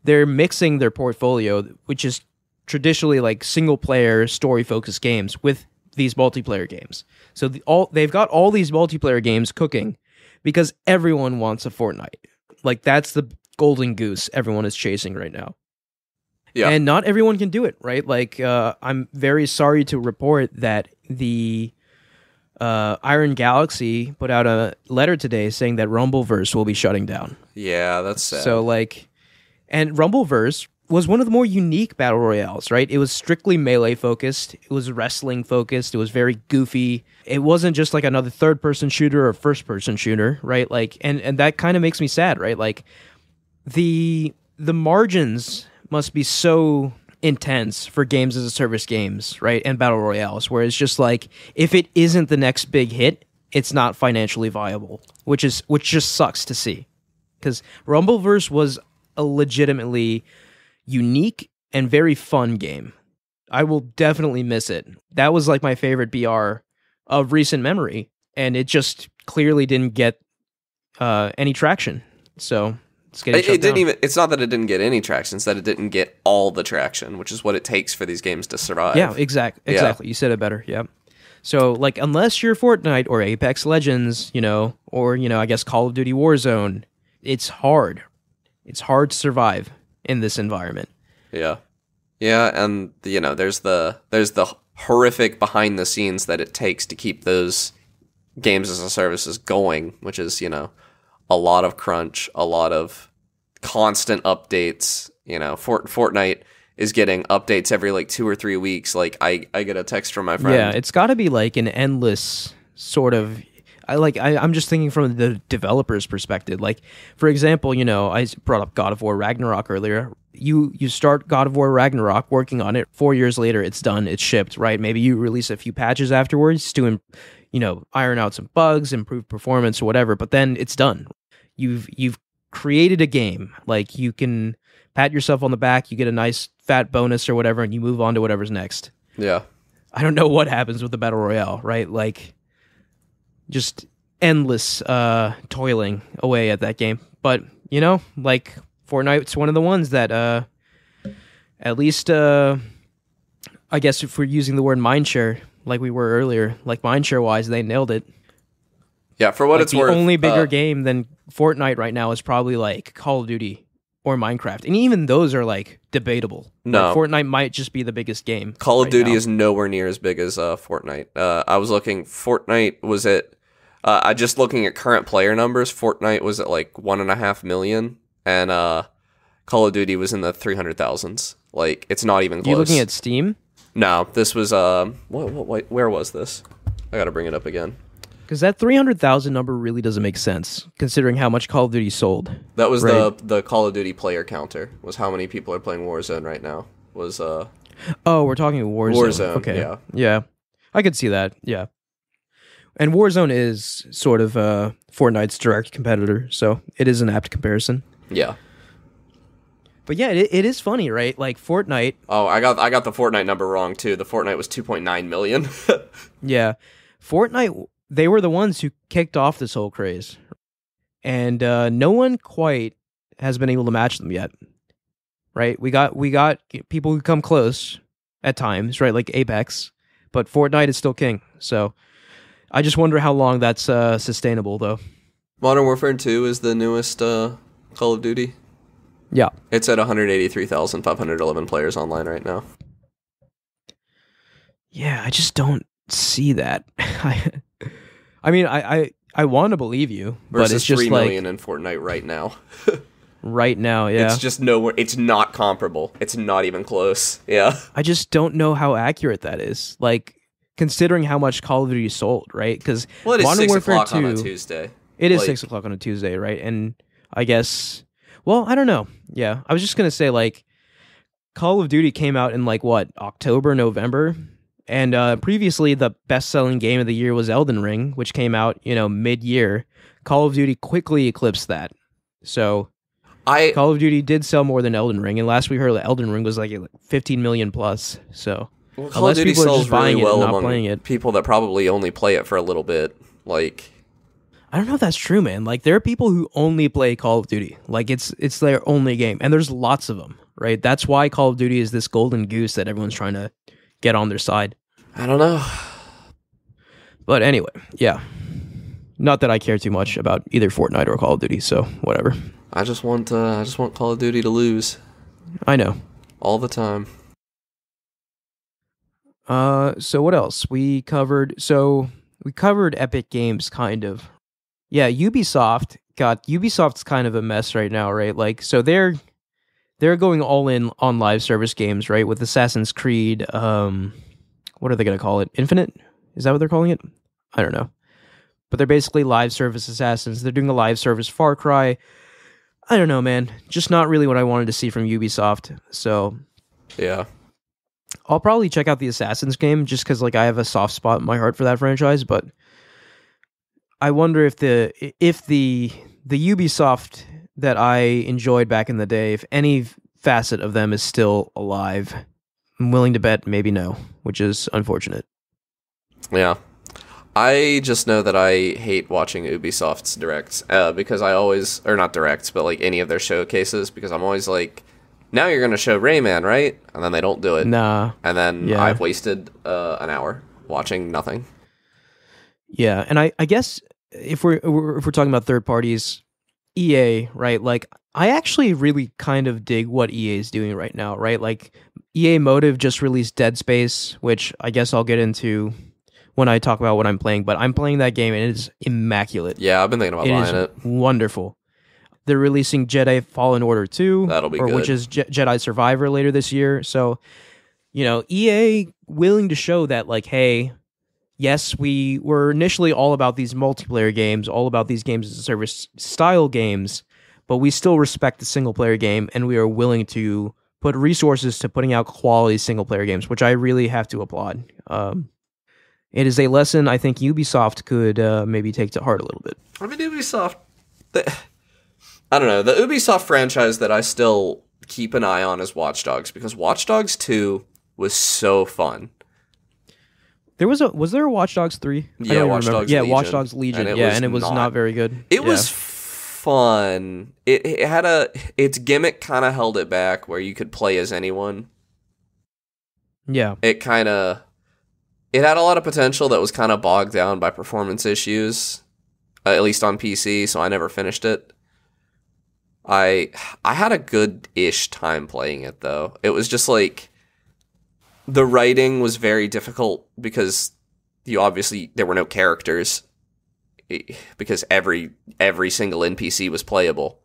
They're mixing their portfolio, which is traditionally single-player, story-focused games, with these multiplayer games. So they've got all these multiplayer games cooking because everyone wants a Fortnite. That's the golden goose everyone is chasing right now. Yeah. And not everyone can do it, right? I'm very sorry to report that the Iron Galaxy put out a letter today saying that Rumbleverse will be shutting down. Yeah, that's sad. So and Rumbleverse was one of the more unique battle royales, right? It was strictly melee focused. It was wrestling focused. It was very goofy. It wasn't just another third person shooter or first person shooter, right? And that kind of makes me sad, right? The margins must be so intense for games as a service games, right? And battle royales, where it's just if it isn't the next big hit, it's not financially viable, which just sucks to see. Because Rumbleverse was a legitimately unique and very fun game. I will definitely miss it. That was my favorite BR of recent memory, and it just clearly didn't get any traction. So it didn't even. It's not that it didn't get any traction; it's that it didn't get all the traction, which is what it takes for these games to survive. Yeah, exactly. You said it better. Yeah. So, unless you're Fortnite or Apex Legends, or I guess Call of Duty Warzone, it's hard. It's hard to survive in this environment. Yeah, and there's the horrific behind the scenes that it takes to keep those games as a services going, which is a lot of crunch, a lot of constant updates. Fortnite is getting updates every 2 or 3 weeks. I get a text from my friend. Yeah, it's got to be an endless sort of. I'm just thinking from the developer's perspective. For example, I brought up God of War Ragnarok earlier. You start God of War Ragnarok, working on it. 4 years later, it's done. It's shipped. Right? Maybe you release a few patches afterwards to iron out some bugs, improve performance or whatever, but then it's done. You've created a game. You can pat yourself on the back, you get a nice fat bonus or whatever, and you move on to whatever's next. Yeah. I don't know what happens with the Battle Royale, right? Just endless toiling away at that game. But, Fortnite's one of the ones that at least I guess if we're using the word mindshare like we were earlier, mindshare wise, they nailed it. Yeah, for what it's worth. The only bigger game than Fortnite right now is probably Call of Duty or Minecraft, and even those are like debatable. No. Like, Fortnite might just be the biggest game. Call of right Duty now. is nowhere near as big as Fortnite. I was looking. Fortnite was at. I just looking at current player numbers. Fortnite was at like 1.5 million, and Call of Duty was in the 300,000s. Like, it's not even close. You looking at Steam? No, this was where was this? I gotta bring it up again. Because that 300,000 number really doesn't make sense, considering how much Call of Duty sold. That was Right. the Call of Duty player counter. Was how many people are playing Warzone right now. Was Oh, we're talking Warzone. Warzone, Okay. yeah. Yeah. I could see that. Yeah. And Warzone is sort of Fortnite's direct competitor, so it is an apt comparison. yeah. But yeah, it is funny, right? Like Fortnite. Oh, I got the Fortnite number wrong too. The Fortnite was 2.9 million. Yeah. Fortnite, they were the ones who kicked off this whole craze. And no one quite has been able to match them yet. Right? We got people who come close at times, right? Like Apex, but Fortnite is still king. So I just wonder how long that's sustainable though. Modern Warfare 2 is the newest Call of Duty. Yeah. It's at 183,511 players online right now. Yeah, I just don't see that. I mean, I want to believe you, Versus but it's just 3 like million in Fortnite right now. right now, yeah. It's just nowhere. It's not comparable. It's not even close. Yeah. I just don't know how accurate that is. Like, considering how much Call of Duty sold, right? Because Well, it is Modern 6 Warfare o'clock 2, on a Tuesday. it is Like- 6 o'clock on a Tuesday, right? And I guess, well, I don't know. Yeah, I was just gonna say, like, Call of Duty came out in like what, October, November, and previously the best-selling game of the year was Elden Ring, which came out, mid-year. Call of Duty quickly eclipsed that. So Call of Duty did sell more than Elden Ring, and last we heard that Elden Ring was like 15 million plus. So Well, Call of unless Duty people are sells just buying really it and well not playing among it, people that probably only play it for a little bit. Like, I don't know if that's true, man. Like, there are people who only play Call of Duty. Like, it's their only game, and there's lots of them, right? That's why Call of Duty is this golden goose that everyone's trying to get on their side. I don't know. But anyway, yeah. Not that I care too much about either Fortnite or Call of Duty, so whatever. I just want Call of Duty to lose I know. all the time. So what else? We covered Epic Games, kind of. Yeah, Ubisoft's kind of a mess right now, right? Like, so they're going all in on live service games, right? With Assassin's Creed, what are they going to call it? Infinite? Is that what they're calling it? I don't know. But they're basically live service assassins. They're doing a live service Far Cry. I don't know, man. Just not really what I wanted to see from Ubisoft. So Yeah. I'll probably check out the Assassin's game just because, like, I have a soft spot in my heart for that franchise. But I wonder if the Ubisoft that I enjoyed back in the day, if any facet of them is still alive. I'm willing to bet maybe no, which is unfortunate. Yeah. I just know that I hate watching Ubisoft's directs because I always, or not directs, but like any of their showcases, because I'm always like, now you're going to show Rayman, right? And then they don't do it. Nah. And then Yeah. I've wasted an hour watching nothing. Yeah, and I guess if we're talking about third parties, EA, right? Like, I actually really kind of dig what EA is doing right now, right? Like, EA Motive just released Dead Space, which I guess I'll get into when I talk about what I'm playing, but I'm playing that game and it is immaculate. Yeah, I've been thinking about buying it. Wonderful. They're releasing Jedi Fallen Order 2, That'll be good. which is Jedi Survivor later this year. So, EA willing to show that, like, hey, yes, we were initially all about these multiplayer games, all about these games as a service style games, but we still respect the single player game, and we are willing to put resources to putting out quality single player games, which I really have to applaud. It is a lesson I think Ubisoft could maybe take to heart a little bit. I mean, Ubisoft, I don't know. The Ubisoft franchise that I still keep an eye on is Watch Dogs, because Watch Dogs 2 was so fun. Was there a Watch Dogs 3? Yeah, Watch Dogs Legion. Watch Dogs Legion. And it was not very good. It was fun. It had its gimmick kind of held it back where you could play as anyone. Yeah. It had a lot of potential that was kind of bogged down by performance issues, at least on PC, so I never finished it. I had a good-ish time playing it, though. It was just like the writing was very difficult because there were no characters because every single NPC was playable.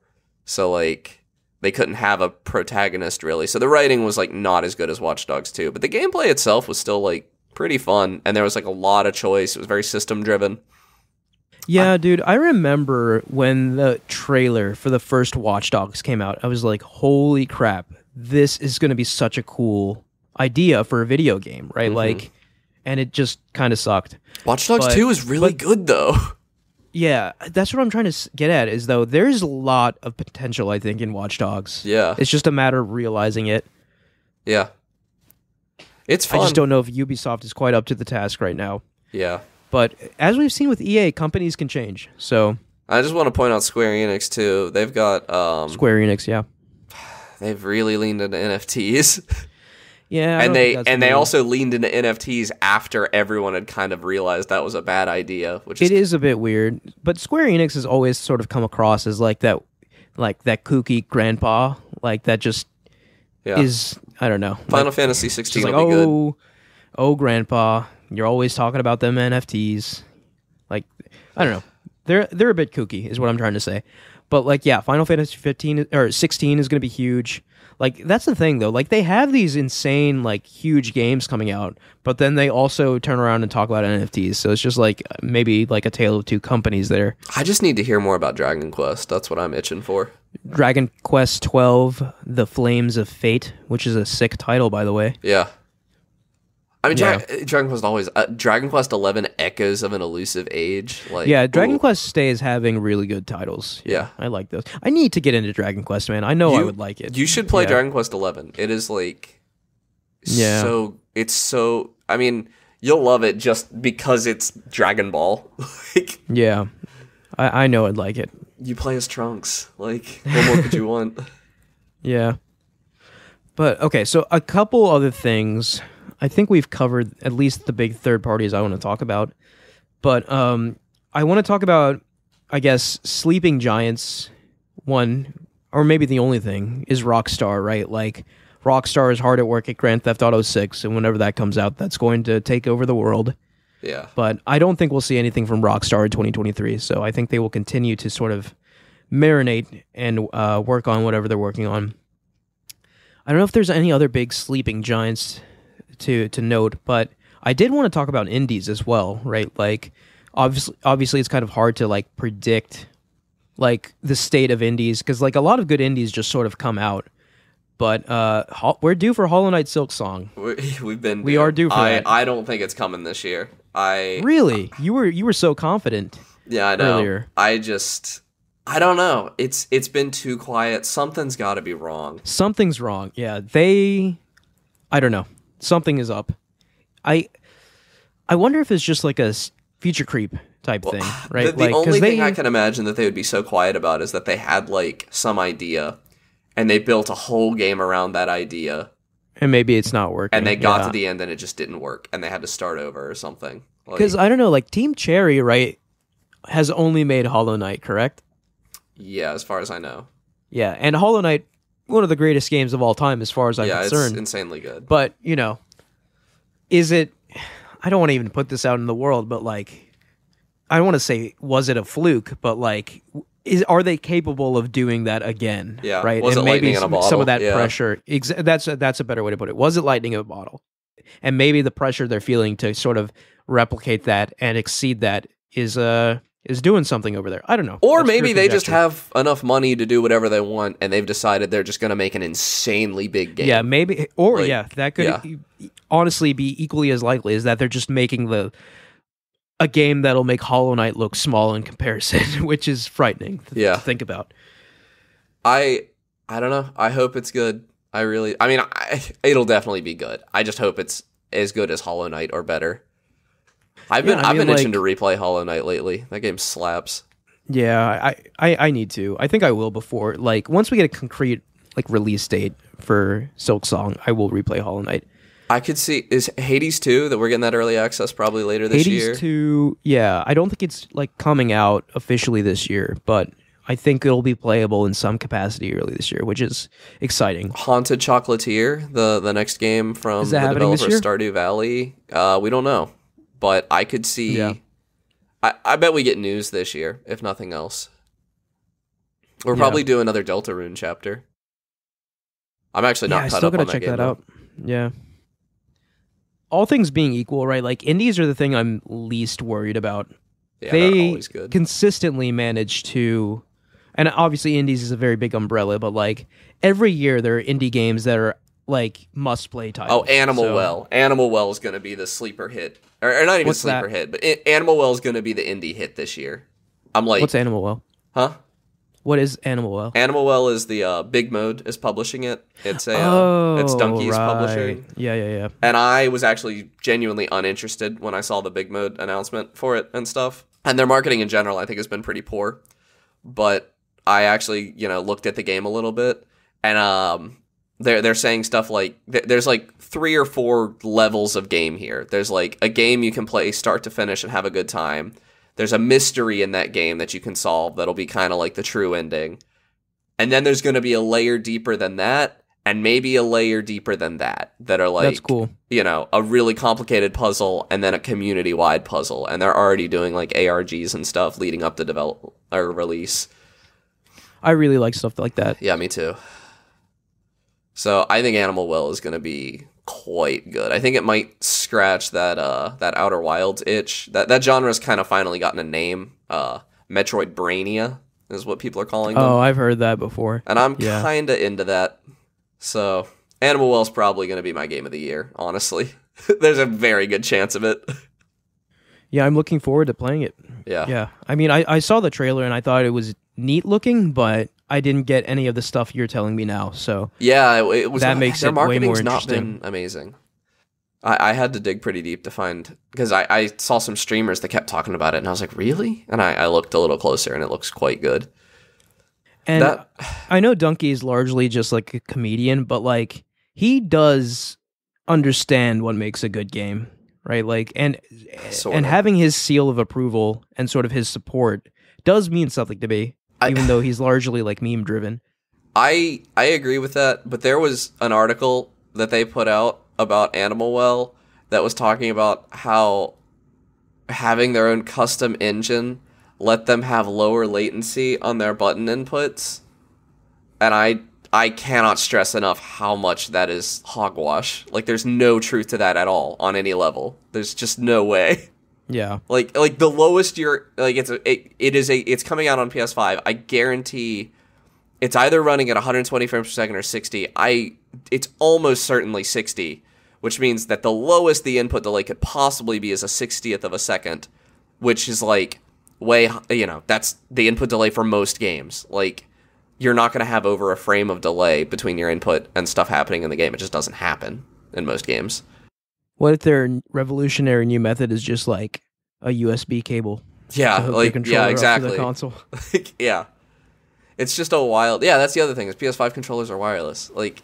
So like they couldn't have a protagonist really. So the writing was like not as good as Watch Dogs 2, but the gameplay itself was still like pretty fun, and there was like a lot of choice. It was very system driven. Yeah, dude, I remember when the trailer for the first Watch Dogs came out, I was like, holy crap, this is going to be such a cool idea for a video game, right? Mm-hmm. Like, and it just kind of sucked. Watch Dogs 2 is really good, though. Yeah, that's what I'm trying to get at, is though there's a lot of potential, I think, in Watch Dogs. Yeah. It's just a matter of realizing it. Yeah. It's fun. I just don't know if Ubisoft is quite up to the task right now. Yeah. But as we've seen with EA, companies can change. So I just want to point out Square Enix too. They've got Square Enix, yeah. They've really leaned into NFTs. Yeah, and they also leaned into NFTs after everyone had kind of realized that was a bad idea, which is a bit weird. But Square Enix has always sort of come across as like that kooky grandpa, like that just is, I don't know. Final Fantasy 16 like, will be good. Oh, grandpa, you're always talking about them NFTs. Like, I don't know. They're a bit kooky, is what I'm trying to say. But like, yeah, Final Fantasy 15 or 16 is going to be huge. Like, that's the thing though. Like, they have these insane, like, huge games coming out, but then they also turn around and talk about NFTs. So it's just like maybe like a tale of two companies there. I just need to hear more about Dragon Quest. That's what I'm itching for. Dragon Quest 12: The Flames of Fate, which is a sick title, by the way. Yeah. I mean, Dragon Quest always... Dragon Quest 11 Echoes of an Elusive Age. Like, yeah, Dragon Quest stays having really good titles. Yeah. I like those. I need to get into Dragon Quest, man. I know I would like it. You should play Dragon Quest 11. It is like... So... It's so... I mean, you'll love it just because it's Dragon Ball. Like, yeah. I know I'd like it. You play as Trunks. Like, what more could you want? Yeah. But, okay, so a couple other things... I think we've covered at least the big third parties I want to talk about. But I want to talk about, I guess, Sleeping Giants. One, or maybe the only thing, is Rockstar, right? Like, Rockstar is hard at work at Grand Theft Auto 6, and whenever that comes out, that's going to take over the world. Yeah. But I don't think we'll see anything from Rockstar in 2023, so I think they will continue to sort of marinate and work on whatever they're working on. I don't know if there's any other big Sleeping Giants to note, but I did want to talk about indies as well, right? Like, obviously it's kind of hard to like predict like the state of indies, because like a lot of good indies just sort of come out. But we're due for Hollow Knight Silksong. We are due for that. I don't think it's coming this year. Really? You were so confident. Yeah, I know. Earlier. I don't know. It's been too quiet. Something's got to be wrong. Something's wrong. Yeah, I don't know. Something is up. I wonder if it's just like a feature creep type thing, right? The only thing I can imagine that they would be so quiet about is that they had like some idea, and they built a whole game around that idea, and maybe it's not working. And they got to the end, and it just didn't work, and they had to start over or something. Because I don't know, like Team Cherry, right, has only made Hollow Knight, correct? Yeah, as far as I know. Yeah, and Hollow Knight, one of the greatest games of all time, as far as I'm concerned. It's insanely good. But, you know, is it... I don't want to even put this out in the world, but, like... I don't want to say, was it a fluke, but, like... Are they capable of doing that again? Yeah, right? Was and it maybe lightning in a bottle? Some of that pressure... That's a better way to put it. Was it lightning in a bottle? And maybe the pressure they're feeling to sort of replicate that and exceed that is doing something over there. I don't know. Or that's maybe they just have enough money to do whatever they want, and they've decided they're just going to make an insanely big game. Yeah, maybe. Or, that could honestly be equally as likely, is that they're just making a game that'll make Hollow Knight look small in comparison, which is frightening to think about. I don't know. I hope it's good. It'll definitely be good. I just hope it's as good as Hollow Knight or better. I've been itching to replay Hollow Knight lately. That game slaps. Yeah, I need to. I think I will before. Like, once we get a concrete like release date for Silksong, I will replay Hollow Knight. I could see, is Hades 2 that we're getting that early access probably later this year? Hades 2, yeah. I don't think it's like coming out officially this year, but I think it'll be playable in some capacity early this year, which is exciting. Haunted Chocolatier, the next game from the developer Stardew Valley. We don't know, but I could see. Yeah. I bet we get news this year, if nothing else. We'll probably do another Deltarune chapter. I'm actually not caught up on that game. I still gotta check that out. Yeah. All things being equal, right? Like, indies are the thing I'm least worried about. Yeah, they consistently manage to, and obviously indies is a very big umbrella, but like every year there are indie games that are like must-play titles. Oh, Animal Well. Animal Well is going to be the sleeper hit. Or not even sleeper hit, but Animal Well is going to be the indie hit this year. I'm like... What's Animal Well? Huh? What is Animal Well? Animal Well is the Big Mode is publishing it. It's it's Donkey's publishing. Yeah. And I was actually genuinely uninterested when I saw the Big Mode announcement for it and stuff. And their marketing in general, I think, has been pretty poor. But I actually, looked at the game a little bit, and they're saying stuff like there's like 3 or 4 levels of game here. There's like a game you can play start to finish and have a good time. There's a mystery in that game that you can solve that'll be kind of like the true ending. And then there's going to be a layer deeper than that, and maybe a layer deeper than that are like, that's cool. A really complicated puzzle and then a community-wide puzzle. And they're already doing like ARGs and stuff leading up to release. I really like stuff like that. Yeah, me too. So I think Animal Well is going to be quite good. I think it might scratch that Outer Wilds itch. That genre's kind of finally gotten a name. Metroidvania is what people are calling them. Oh, I've heard that before. And I'm kind of into that. So Animal Well's probably going to be my game of the year, honestly. There's a very good chance of it. Yeah, I'm looking forward to playing it. Yeah. I mean, I saw the trailer and I thought it was neat looking, but I didn't get any of the stuff you're telling me now. So yeah, it was that makes it way more interesting. Not been amazing. I had to dig pretty deep to find, because I saw some streamers that kept talking about it, and I was like, really? And I looked a little closer, and it looks quite good. And I know Donkey is largely just like a comedian, but like he does understand what makes a good game, right? Like, and having his seal of approval and sort of his support does mean something to me, even though he's largely like meme driven. I agree with that, but there was an article that they put out about Animal Well that was talking about how having their own custom engine let them have lower latency on their button inputs. And I cannot stress enough how much that is hogwash. Like, there's no truth to that at all on any level. There's just no way. Yeah. Like the lowest it's coming out on PS5. I guarantee it's either running at 120 frames per second or 60. It's almost certainly 60, which means that the lowest the input delay could possibly be is a 60th of a second, which is like that's the input delay for most games. Like, you're not going to have over a frame of delay between your input and stuff happening in the game. It just doesn't happen in most games. What if their revolutionary new method is just like a USB cable? Yeah, exactly. The console. Yeah. It's just a wild... Yeah, that's the other thing, is PS5 controllers are wireless. Like,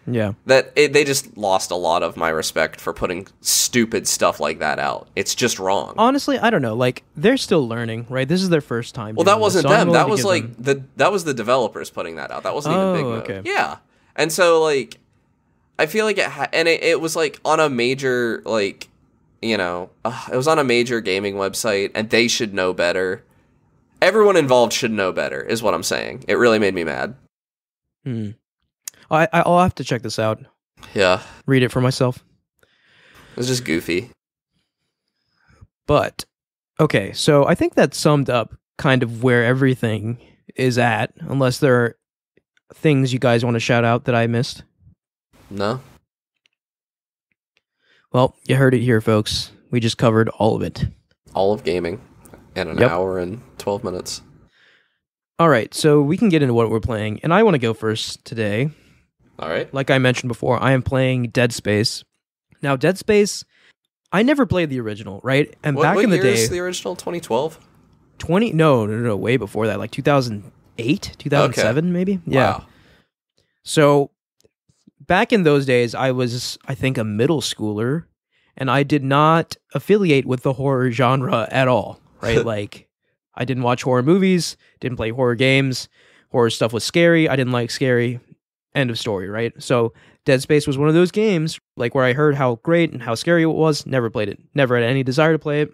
Yeah. They just lost a lot of my respect for putting stupid stuff like that out. It's just wrong. Honestly, I don't know. Like, they're still learning, right? This is their first time. Well, that wasn't them. That was like that was the developers putting that out. That wasn't even Big Mode. Okay. Yeah. And so, like, I feel like it was like on a major, like, it was on a major gaming website, and they should know better. Everyone involved should know better, is what I'm saying. It really made me mad. I'll have to check this out. Yeah. Read it for myself. It was just goofy. But, okay, so I think that summed up kind of where everything is at, unless there are things you guys want to shout out that I missed. No. Well, you heard it here, folks. We just covered all of it. All of gaming in an hour and 12 minutes. All right, so we can get into what we're playing, and I want to go first today. All right. Like I mentioned before, I am playing Dead Space. Now, Dead Space, I never played the original, right? And back in the day... What year is the original? 2012? No, way before that. Like 2008, 2007, maybe? Yeah. Wow. So, back in those days, I was, I think, a middle schooler, and I did not affiliate with the horror genre at all, right? Like, I didn't watch horror movies, didn't play horror games. Horror stuff was scary. I didn't like scary. End of story, right? So Dead Space was one of those games, like where I heard how great and how scary it was, never played it, never had any desire to play it.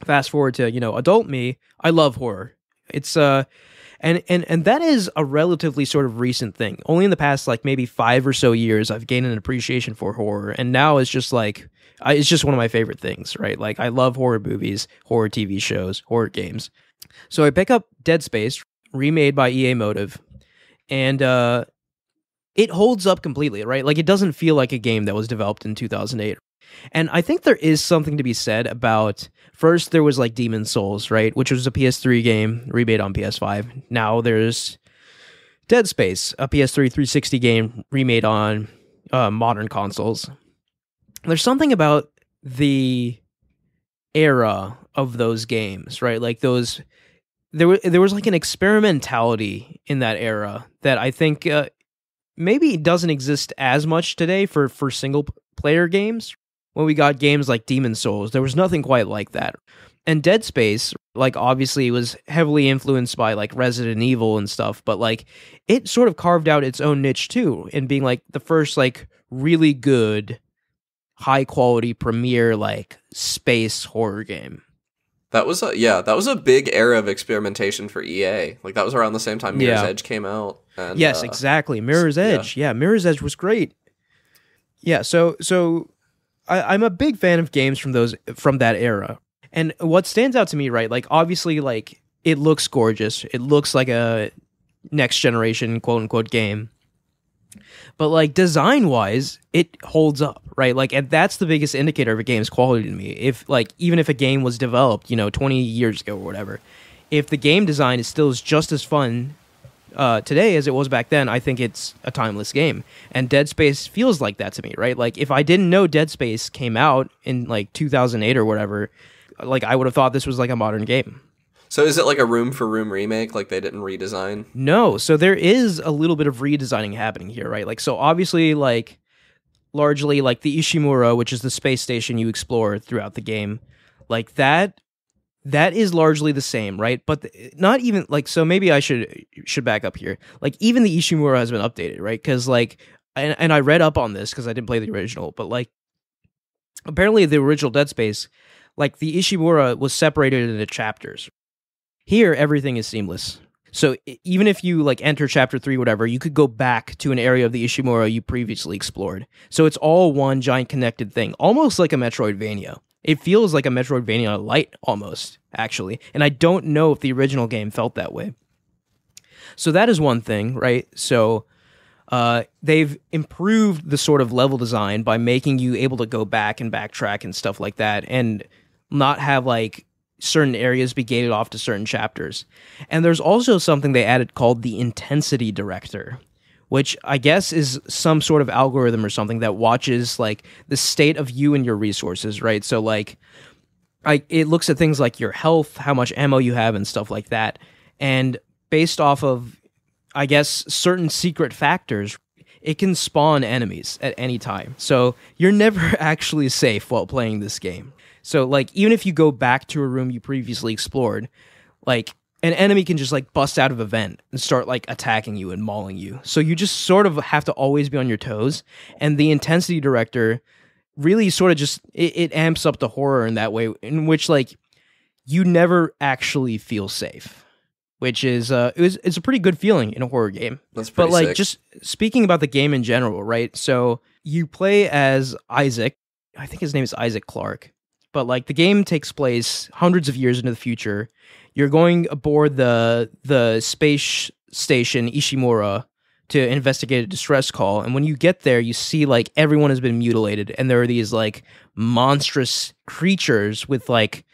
Fast forward to, adult me, I love horror. It's and that is a relatively sort of recent thing. Only in the past like maybe 5 or so years I've gained an appreciation for horror, and now it's just like it's just one of my favorite things, right? Like I love horror movies, horror TV shows, horror games. So I pick up Dead Space, remade by EA Motive, and it holds up completely, right? Like it doesn't feel like a game that was developed in 2008. And I think there is something to be said about, first there was like Demon's Souls, right? Which was a PS3 game remade on PS5. Now there's Dead Space, a PS3 360 game remade on modern consoles. There's something about the era of those games, right? Like those, there was like an experimentality in that era that I think maybe doesn't exist as much today for single player games. When we got games like Demon's Souls, there was nothing quite like that. And Dead Space, like obviously was heavily influenced by like Resident Evil and stuff, but like it sort of carved out its own niche too, in being like the first like really good, high quality premier like space horror game. That was a big era of experimentation for EA. Like that was around the same time Mirror's Edge came out. And, yes, exactly. Mirror's Edge. Yeah, Mirror's Edge was great. Yeah, so I'm a big fan of games from that era. And what stands out to me, right, like obviously like it looks gorgeous. It looks like a next generation quote unquote game. But like design wise, it holds up, right? Like, and that's the biggest indicator of a game's quality to me. If like, even if a game was developed, 20 years ago or whatever, if the game design is still just as fun today as it was back then, I think it's a timeless game. And Dead Space feels like that to me, right? Like if I didn't know Dead Space came out in like 2008 or whatever, like I would have thought this was like a modern game. So is it like a room for room remake? Like they didn't redesign? No. So there is a little bit of redesigning happening here, right? Like, so obviously like largely like the Ishimura, which is the space station you explore throughout the game, like that is largely the same, right? But not even like, so maybe I should back up here. Like even the Ishimura has been updated, right? Because like, and I read up on this because I didn't play the original, but like apparently the original Dead Space, like the Ishimura was separated into chapters. Here, everything is seamless. So even if you like enter chapter 3, whatever, you could go back to an area of the Ishimura you previously explored. So it's all one giant connected thing, almost like a Metroidvania. It feels like a Metroidvania light, almost, actually. And I don't know if the original game felt that way. So that is one thing, right? So they've improved the sort of level design by making you able to go back and backtrack and stuff like that, and not have like certain areas be gated off to certain chapters. And there's also something they added called the Intensity Director, which I guess is some sort of algorithm or something that watches like the state of you and your resources, right? So like it looks at things like your health, how much ammo you have and stuff like that. And based off of, I guess, certain secret factors, it can spawn enemies at any time. So you're never actually safe while playing this game. So, like, even if you go back to a room you previously explored, like, an enemy can just, like, bust out of a vent and start, like, attacking you and mauling you. So you just sort of have to always be on your toes. And the Intensity Director really sort of just, it amps up the horror in that way, in which, like, you never actually feel safe. Which is, it's a pretty good feeling in a horror game. That's pretty But, like, sick. just speaking about the game in general, right? So you play as Isaac. I think his name is Isaac Clarke. But like the game takes place hundreds of years into the future. You're going aboard the space station Ishimura to investigate a distress call, and when you get there, you see like everyone has been mutilated, and there are these like monstrous creatures with like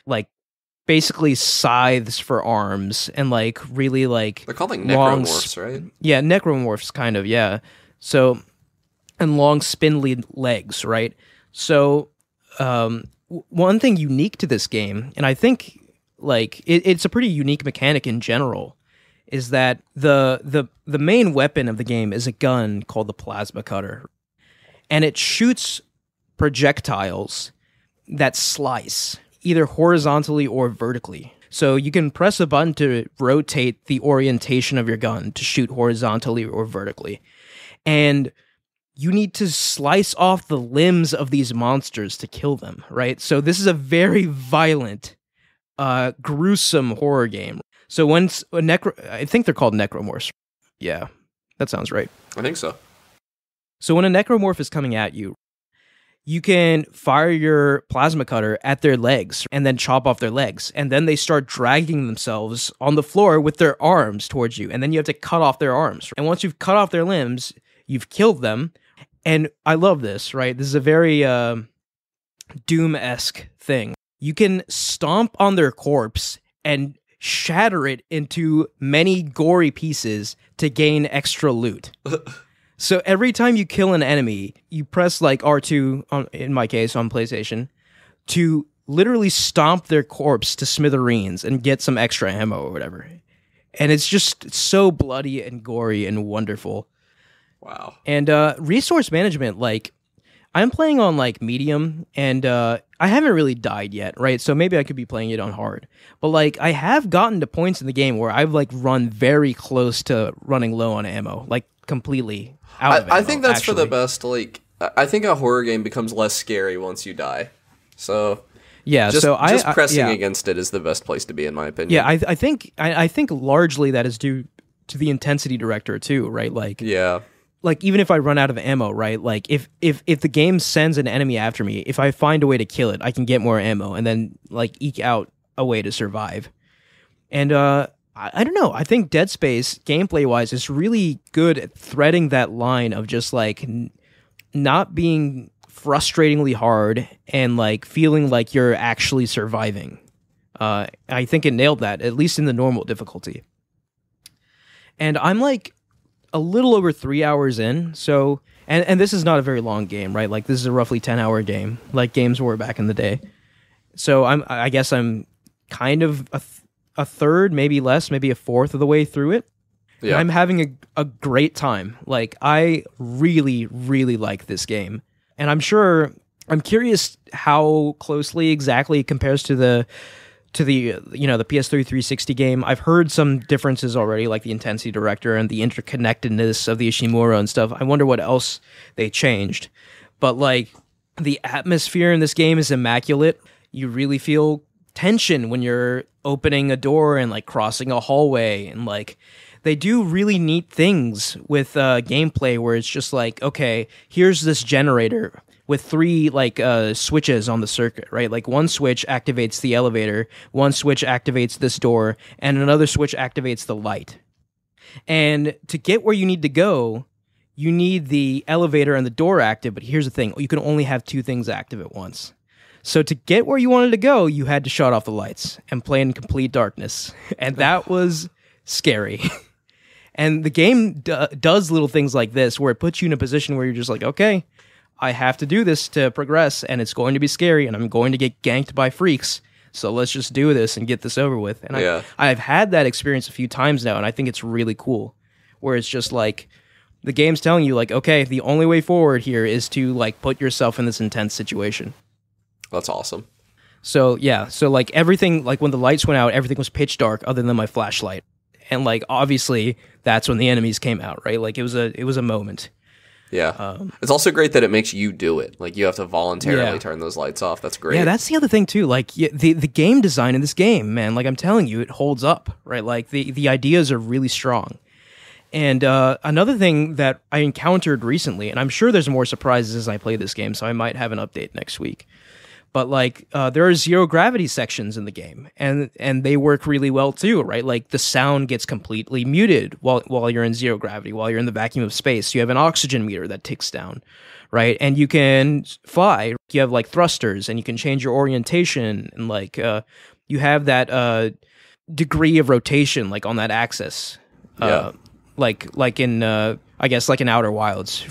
basically scythes for arms and like really like they're called like long necromorphs, right? Yeah, necromorphs kind of, yeah. So and long spindly legs, right? So one thing unique to this game, and I think like it's a pretty unique mechanic in general, is that the main weapon of the game is a gun called the plasma cutter, and it shoots projectiles that slice either horizontally or vertically. So you can press a button to rotate the orientation of your gun to shoot horizontally or vertically. And you need to slice off the limbs of these monsters to kill them, right? So this is a very violent, gruesome horror game. So once I think they're called necromorphs. Yeah, that sounds right. I think so. So when a necromorph is coming at you, you can fire your plasma cutter at their legs and then chop off their legs. And then they start dragging themselves on the floor with their arms towards you. And then you have to cut off their arms. And once you've cut off their limbs, you've killed them. And I love this, right? This is a very Doom-esque thing. You can stomp on their corpse and shatter it into many gory pieces to gain extra loot. So every time you kill an enemy, you press like R2, in my case, on PlayStation, to literally stomp their corpse to smithereens and get some extra ammo or whatever. And it's just so bloody and gory and wonderful. Wow. And resource management, like, I'm playing on like medium, and I haven't really died yet, right? So maybe I could be playing it on hard. But like, I have gotten to points in the game where I've like run very close to running low on ammo, like completely out of ammo. I think that's actually. for the best. Like, I think a horror game becomes less scary once you die. So yeah, just pressing yeah. against it is the best place to be, in my opinion. Yeah, I think largely that is due to the intensity director too, right? Like, yeah. Like, even if I run out of ammo, right? Like, if the game sends an enemy after me, if I find a way to kill it, I can get more ammo and then, like, eke out a way to survive. And, I don't know. I think Dead Space, gameplay-wise, is really good at threading that line of just, like, not being frustratingly hard and, like, feeling like you're actually surviving. I think it nailed that, at least in the normal difficulty. And I'm, like, a little over 3 hours in, so and this is not a very long game, right? Like, this is a roughly 10-hour game, like games were back in the day. So I guess I'm kind of a third, maybe less, maybe a fourth of the way through it. Yeah. And I'm having a great time. Like, I really, really like this game, and I'm curious how closely exactly it compares to the PS3 360 game. I've heard some differences already, like the intensity director and the interconnectedness of the Ishimura and stuff. I wonder what else they changed. But like, the atmosphere in this game is immaculate. You really feel tension when you're opening a door and like crossing a hallway, and like, they do really neat things with gameplay where it's just like, okay, here's this generator with 3 like switches on the circuit, right? Like, one switch activates the elevator, one switch activates this door, and another switch activates the light. And to get where you need to go, you need the elevator and the door active, but here's the thing, you can only have 2 things active at once. So to get where you wanted to go, you had to shut off the lights and play in complete darkness. And that was scary. And the game does little things like this, where it puts you in a position where you're just like, okay, I have to do this to progress, and it's going to be scary, and I'm going to get ganked by freaks, so let's just do this and get this over with. And yeah. I've had that experience a few times now, and I think it's really cool, where it's just like, the game's telling you, like, okay, the only way forward here is to, like, put yourself in this intense situation. That's awesome. So, yeah, so, like, everything, like, when the lights went out, everything was pitch dark other than my flashlight. And, like, obviously, that's when the enemies came out, right? Like, it was a moment. Yeah. It's also great that it makes you do it. Like, you have to voluntarily turn those lights off. That's great. Yeah, that's the other thing, too. Like, the game design in this game, man, like, I'm telling you, it holds up, right? Like, the ideas are really strong. And another thing that I encountered recently, and I'm sure there's more surprises as I play this game, so I might have an update next week. But, like, there are zero gravity sections in the game, and they work really well, too, right? Like, the sound gets completely muted while you're in zero gravity, while you're in the vacuum of space. You have an oxygen meter that ticks down, right? And you can fly. You have, like, thrusters, and you can change your orientation, and, like, you have that degree of rotation, like, on that axis. Yeah. Like in, I guess, like in Outer Wilds.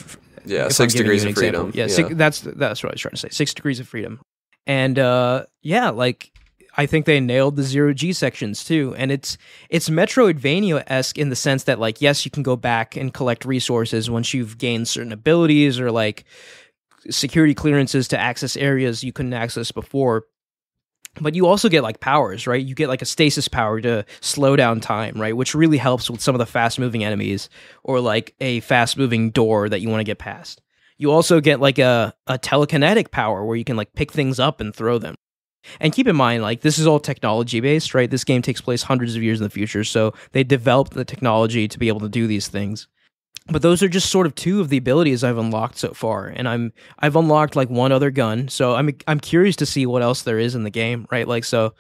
Yeah, 6 degrees of freedom. Yeah, that's what I was trying to say. 6 degrees of freedom. And yeah, like, I think they nailed the zero-G sections too. And it's Metroidvania-esque in the sense that, like, yes, you can go back and collect resources once you've gained certain abilities or, like, security clearances to access areas you couldn't access before. But you also get like powers, right? You get like a stasis power to slow down time, right? Which really helps with some of the fast moving enemies or like a fast moving door that you want to get past. You also get like a telekinetic power where you can like pick things up and throw them. And keep in mind, like, this is all technology based, right? This game takes place hundreds of years in the future, so they developed the technology to be able to do these things. But those are just sort of two of the abilities I've unlocked so far, and I've unlocked like one other gun, so I'm curious to see what else there is in the game, right? Like, so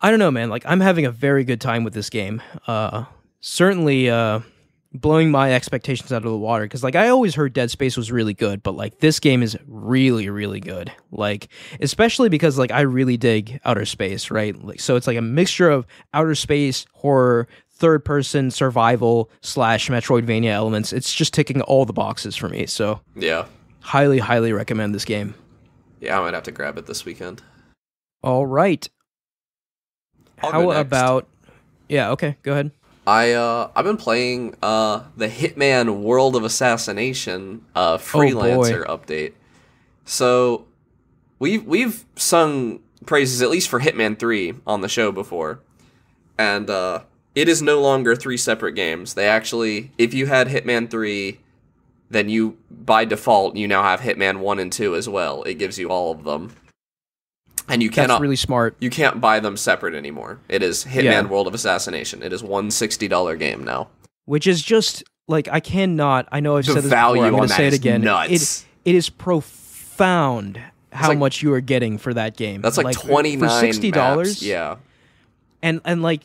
I don't know, man. Like, I'm having a very good time with this game. Certainly blowing my expectations out of the water, because like I always heard Dead Space was really good, but like this game is really, really good. Like, especially because like I really dig outer space, right? Like, so it's like a mixture of outer space, horror, third person survival / Metroidvania elements. It's just ticking all the boxes for me. So yeah, highly recommend this game. Yeah, I might have to grab it this weekend. All right. How about? Yeah. Okay. Go ahead. I've been playing the Hitman World of Assassination freelancer update. So we've sung praises at least for Hitman 3 on the show before, and it is no longer 3 separate games. They actually, if you had Hitman 3, then you by default you now have Hitman 1 and 2 as well. It gives you all of them. And you cannot. That's really smart. You can't buy them separate anymore. It is Hitman World of Assassination. It is one $60 game now. Which is just like I know I've said this before. I'm going to say it again. Nuts. It is profound how much you are getting for that game. That's like $29 for $60. Maps. Yeah. And like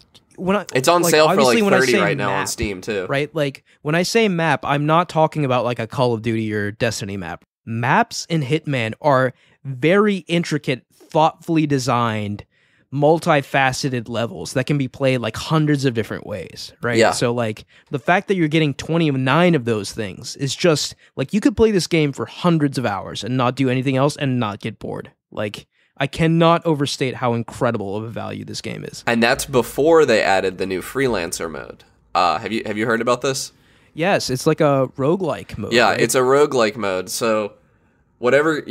it's on sale for like $30 right now on Steam too. Right? Like when I say map, I'm not talking about like a Call of Duty or Destiny map. Maps in Hitman are very intricate, thoughtfully designed, multifaceted levels that can be played like hundreds of different ways, right? Yeah. So like the fact that you're getting 29 of those things is just like you could play this game for hundreds of hours and not do anything else and not get bored. Like I cannot overstate how incredible of a value this game is. And that's before they added the new freelancer mode. Have you heard about this? Yes, it's like a roguelike mode. Yeah, right? It's a roguelike mode. So whatever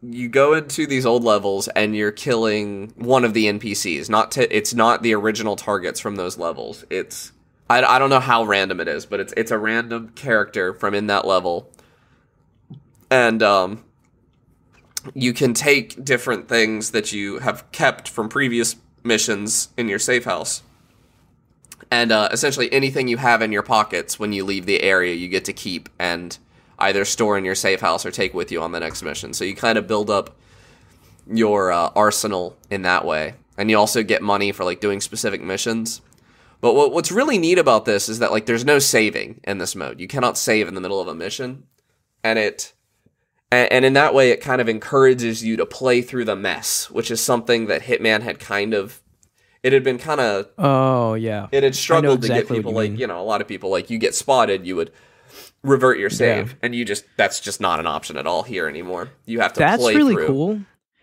you go into these old levels and you're killing one of the NPCs. It's not the original targets from those levels. It's I don't know how random it is, but it's a random character from in that level. And you can take different things that you have kept from previous missions in your safe house. And essentially anything you have in your pockets when you leave the area you get to keep and either store in your safe house or take with you on the next mission. So you kind of build up your arsenal in that way. And you also get money for like doing specific missions. But what's really neat about this is that like there's no saving in this mode. You cannot save in the middle of a mission. And in that way it kind of encourages you to play through the mess, which is something that Hitman had it had been kind of... Oh, yeah. It had struggled to get people like, a lot of people, like, you get spotted, you would revert your save, and that's just not an option at all here anymore. You have to play through. That's really cool,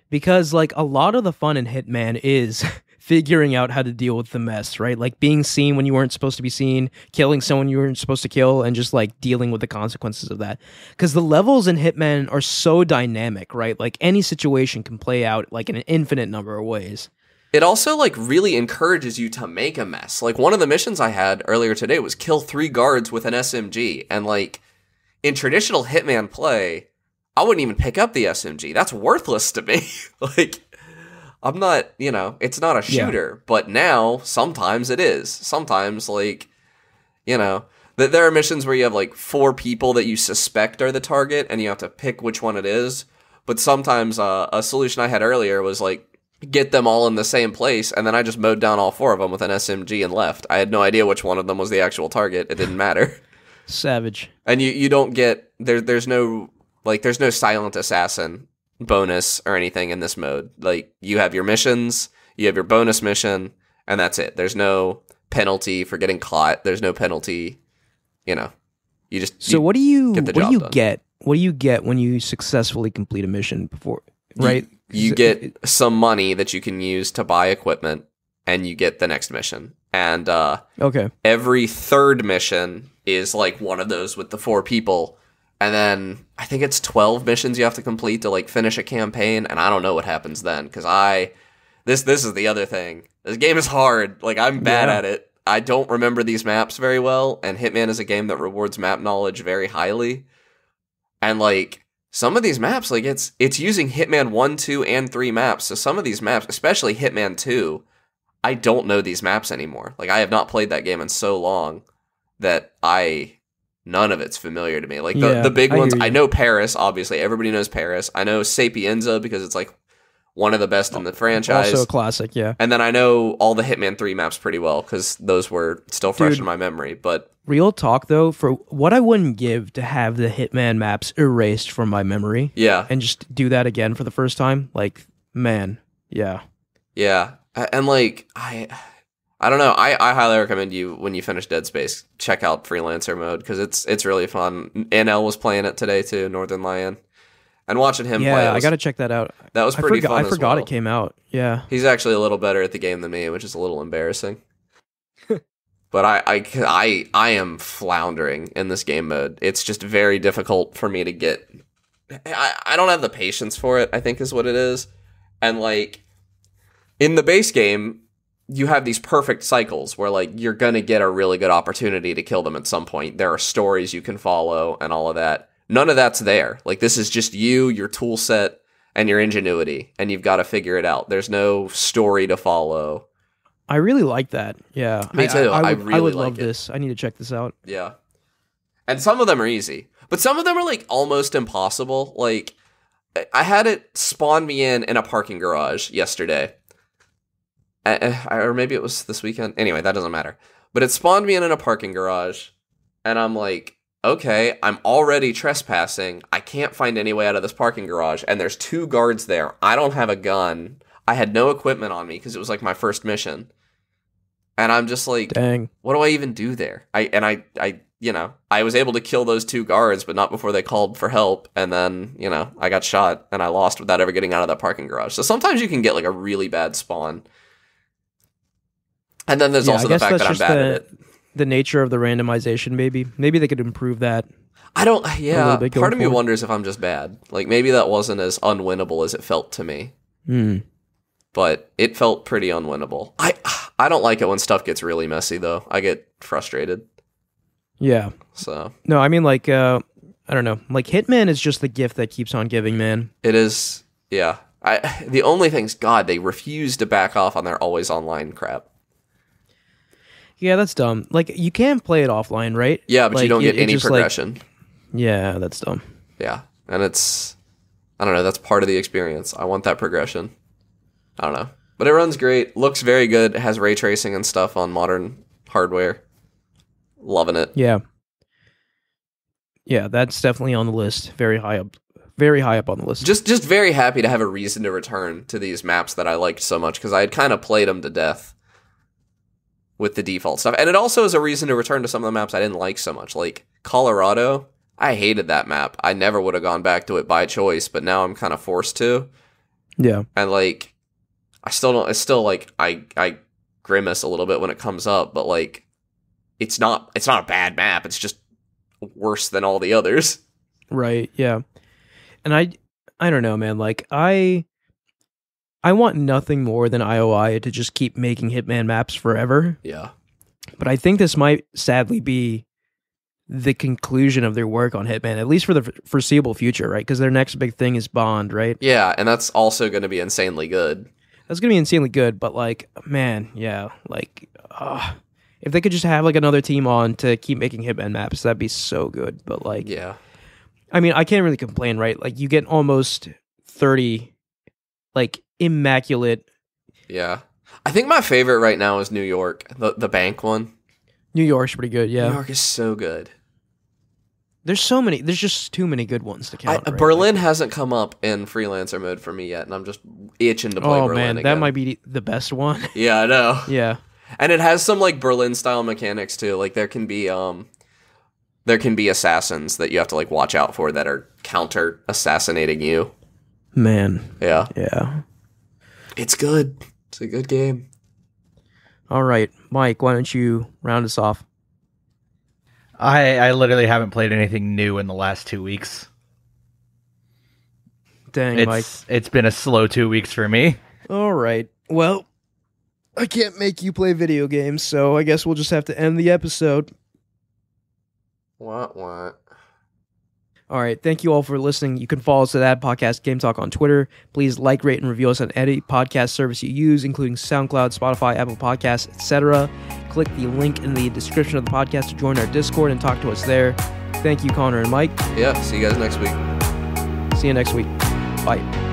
because, like, a lot of the fun in Hitman is figuring out how to deal with the mess, right? Like, being seen when you weren't supposed to be seen, killing someone you weren't supposed to kill, and just, like, dealing with the consequences of that. Because the levels in Hitman are so dynamic, right? Like, any situation can play out, like, in an infinite number of ways. It also, like, really encourages you to make a mess. Like, one of the missions I had earlier today was kill 3 guards with an SMG. And, like, in traditional Hitman play, I wouldn't even pick up the SMG. That's worthless to me. Like, I'm not, it's not a shooter. Yeah. But now, sometimes it is. Sometimes, like, there are missions where you have, like, 4 people that you suspect are the target, and you have to pick which one it is. But sometimes a solution I had earlier was, like, get them all in the same place, and then I just mowed down all 4 of them with an SMG and left. I had no idea which one of them was the actual target. It didn't matter. Savage. And you don't get there's no silent assassin bonus or anything in this mode. Like, you have your missions, you have your bonus mission, and that's it. There's no penalty for getting caught. There's no penalty, you just what do you get the job done. What do you get when you successfully complete a mission before, right? You get some money that you can use to buy equipment, and you get the next mission. And every third mission is like one of those with the 4 people. And then I think it's 12 missions you have to complete to like finish a campaign. And I don't know what happens then, because I This is the other thing. This game is hard. Like, I'm bad at it. I don't remember these maps very well, and Hitman is a game that rewards map knowledge very highly. And, like, some of these maps, like, it's using Hitman 1, 2, and 3 maps. So some of these maps, especially Hitman 2, I don't know these maps anymore. Like, I have not played that game in so long that none of it's familiar to me. Like, the big ones, I know Paris, obviously. Everybody knows Paris. I know Sapienza because it's, like, one of the best in the franchise. Also a classic, yeah. And then I know all the Hitman 3 maps pretty well because those were still fresh in my memory. But real talk, though, for what I wouldn't give to have the Hitman maps erased from my memory. Yeah. And just do that again for the first time. Like, man, yeah. Yeah. And, like, I don't know. I highly recommend you, when you finish Dead Space, check out Freelancer mode because it's really fun. NL was playing it today, too, Northern Lion. And watching him play, I got to check that out. That was pretty fun. I forgot it came out. Yeah, he's actually a little better at the game than me, which is a little embarrassing. But I am floundering in this game mode. It's just very difficult for me to get. I don't have the patience for it, I think is what it is. And, like, in the base game, you have these perfect cycles where, like, you're gonna get a really good opportunity to kill them at some point. There are stories you can follow and all of that. None of that's there. Like, this is just you, your tool set, and your ingenuity, and you've got to figure it out. There's no story to follow. I really like that. Yeah. Me too. I would like love this. I need to check this out. Yeah. And some of them are easy, but some of them are, like, almost impossible. Like, I had it spawn me in a parking garage yesterday. Or maybe it was this weekend. Anyway, that doesn't matter. But it spawned me in a parking garage, and I'm like, okay, I'm already trespassing. I can't find any way out of this parking garage, and there's 2 guards there. I don't have a gun. I had no equipment on me because it was, like, my first mission. And I'm just like, dang, what do I even do there? I was able to kill those 2 guards, but not before they called for help. And then, I got shot and I lost without ever getting out of that parking garage. So sometimes you can get, like, a really bad spawn. And then there's also the fact that I'm bad at it. The nature of the randomization, maybe they could improve that. Part of me wonders if I'm just bad. Like, maybe that wasn't as unwinnable as it felt to me. But it felt pretty unwinnable. I don't like it when stuff gets really messy, though. I get frustrated. Yeah. So. No, I mean, like, I don't know. Like, Hitman is just the gift that keeps on giving, man. It is, yeah. The only thing's, God, they refuse to back off on their always online crap. Yeah, that's dumb. Like, you can play it offline, right? Yeah, but like, you don't get any progression. Like, yeah, that's dumb. Yeah, and it's, I don't know, that's part of the experience. I want that progression. I don't know. But it runs great, looks very good, it has ray tracing and stuff on modern hardware. Loving it. Yeah. Yeah, that's definitely on the list. Very high up on the list. Just very happy to have a reason to return to these maps that I liked so much, because I had kind of played them to death with the default stuff. And it also is a reason to return to some of the maps I didn't like so much. Like Colorado, I hated that map. I never would have gone back to it by choice, but now I'm kind of forced to. Yeah. And, like, I grimace a little bit when it comes up, but, like, it's not a bad map. It's just worse than all the others. Right, yeah. And I don't know, man. Like, I want nothing more than IOI to just keep making Hitman maps forever. Yeah. But I think this might sadly be the conclusion of their work on Hitman, at least for the foreseeable future, right? Because their next big thing is Bond, right? Yeah, and that's also going to be insanely good. That's going to be insanely good, but, like, man, yeah, like, if they could just have, like, another team on to keep making Hitman maps, that'd be so good. But, like, yeah, I mean, I can't really complain, right? Like, you get almost 30, like, immaculate. Yeah. I think my favorite right now is New York, the bank one. New York's pretty good, yeah. New York is so good. There's just too many good ones to count. Right? Berlin hasn't come up in freelancer mode for me yet, and I'm just itching to play Berlin again. That might be the best one. Yeah, I know. Yeah. And it has some, like, Berlin-style mechanics, too. Like, there can be assassins that you have to, like, watch out for that are counter-assassinating you. Man. Yeah. Yeah. It's good. It's a good game. All right. Mike, why don't you round us off? I literally haven't played anything new in the last 2 weeks. Dang, Mike. It's been a slow 2 weeks for me. All right. Well, I can't make you play video games, so I guess we'll just have to end the episode. What? All right, thank you all for listening. You can follow us at @podcast Game Talk on Twitter. Please like, rate, and review us on any podcast service you use, including SoundCloud, Spotify, Apple Podcasts, etc. Click the link in the description of the podcast to join our Discord and talk to us there. Thank you, Connor and Mike. Yeah, see you guys next week. See you next week. Bye.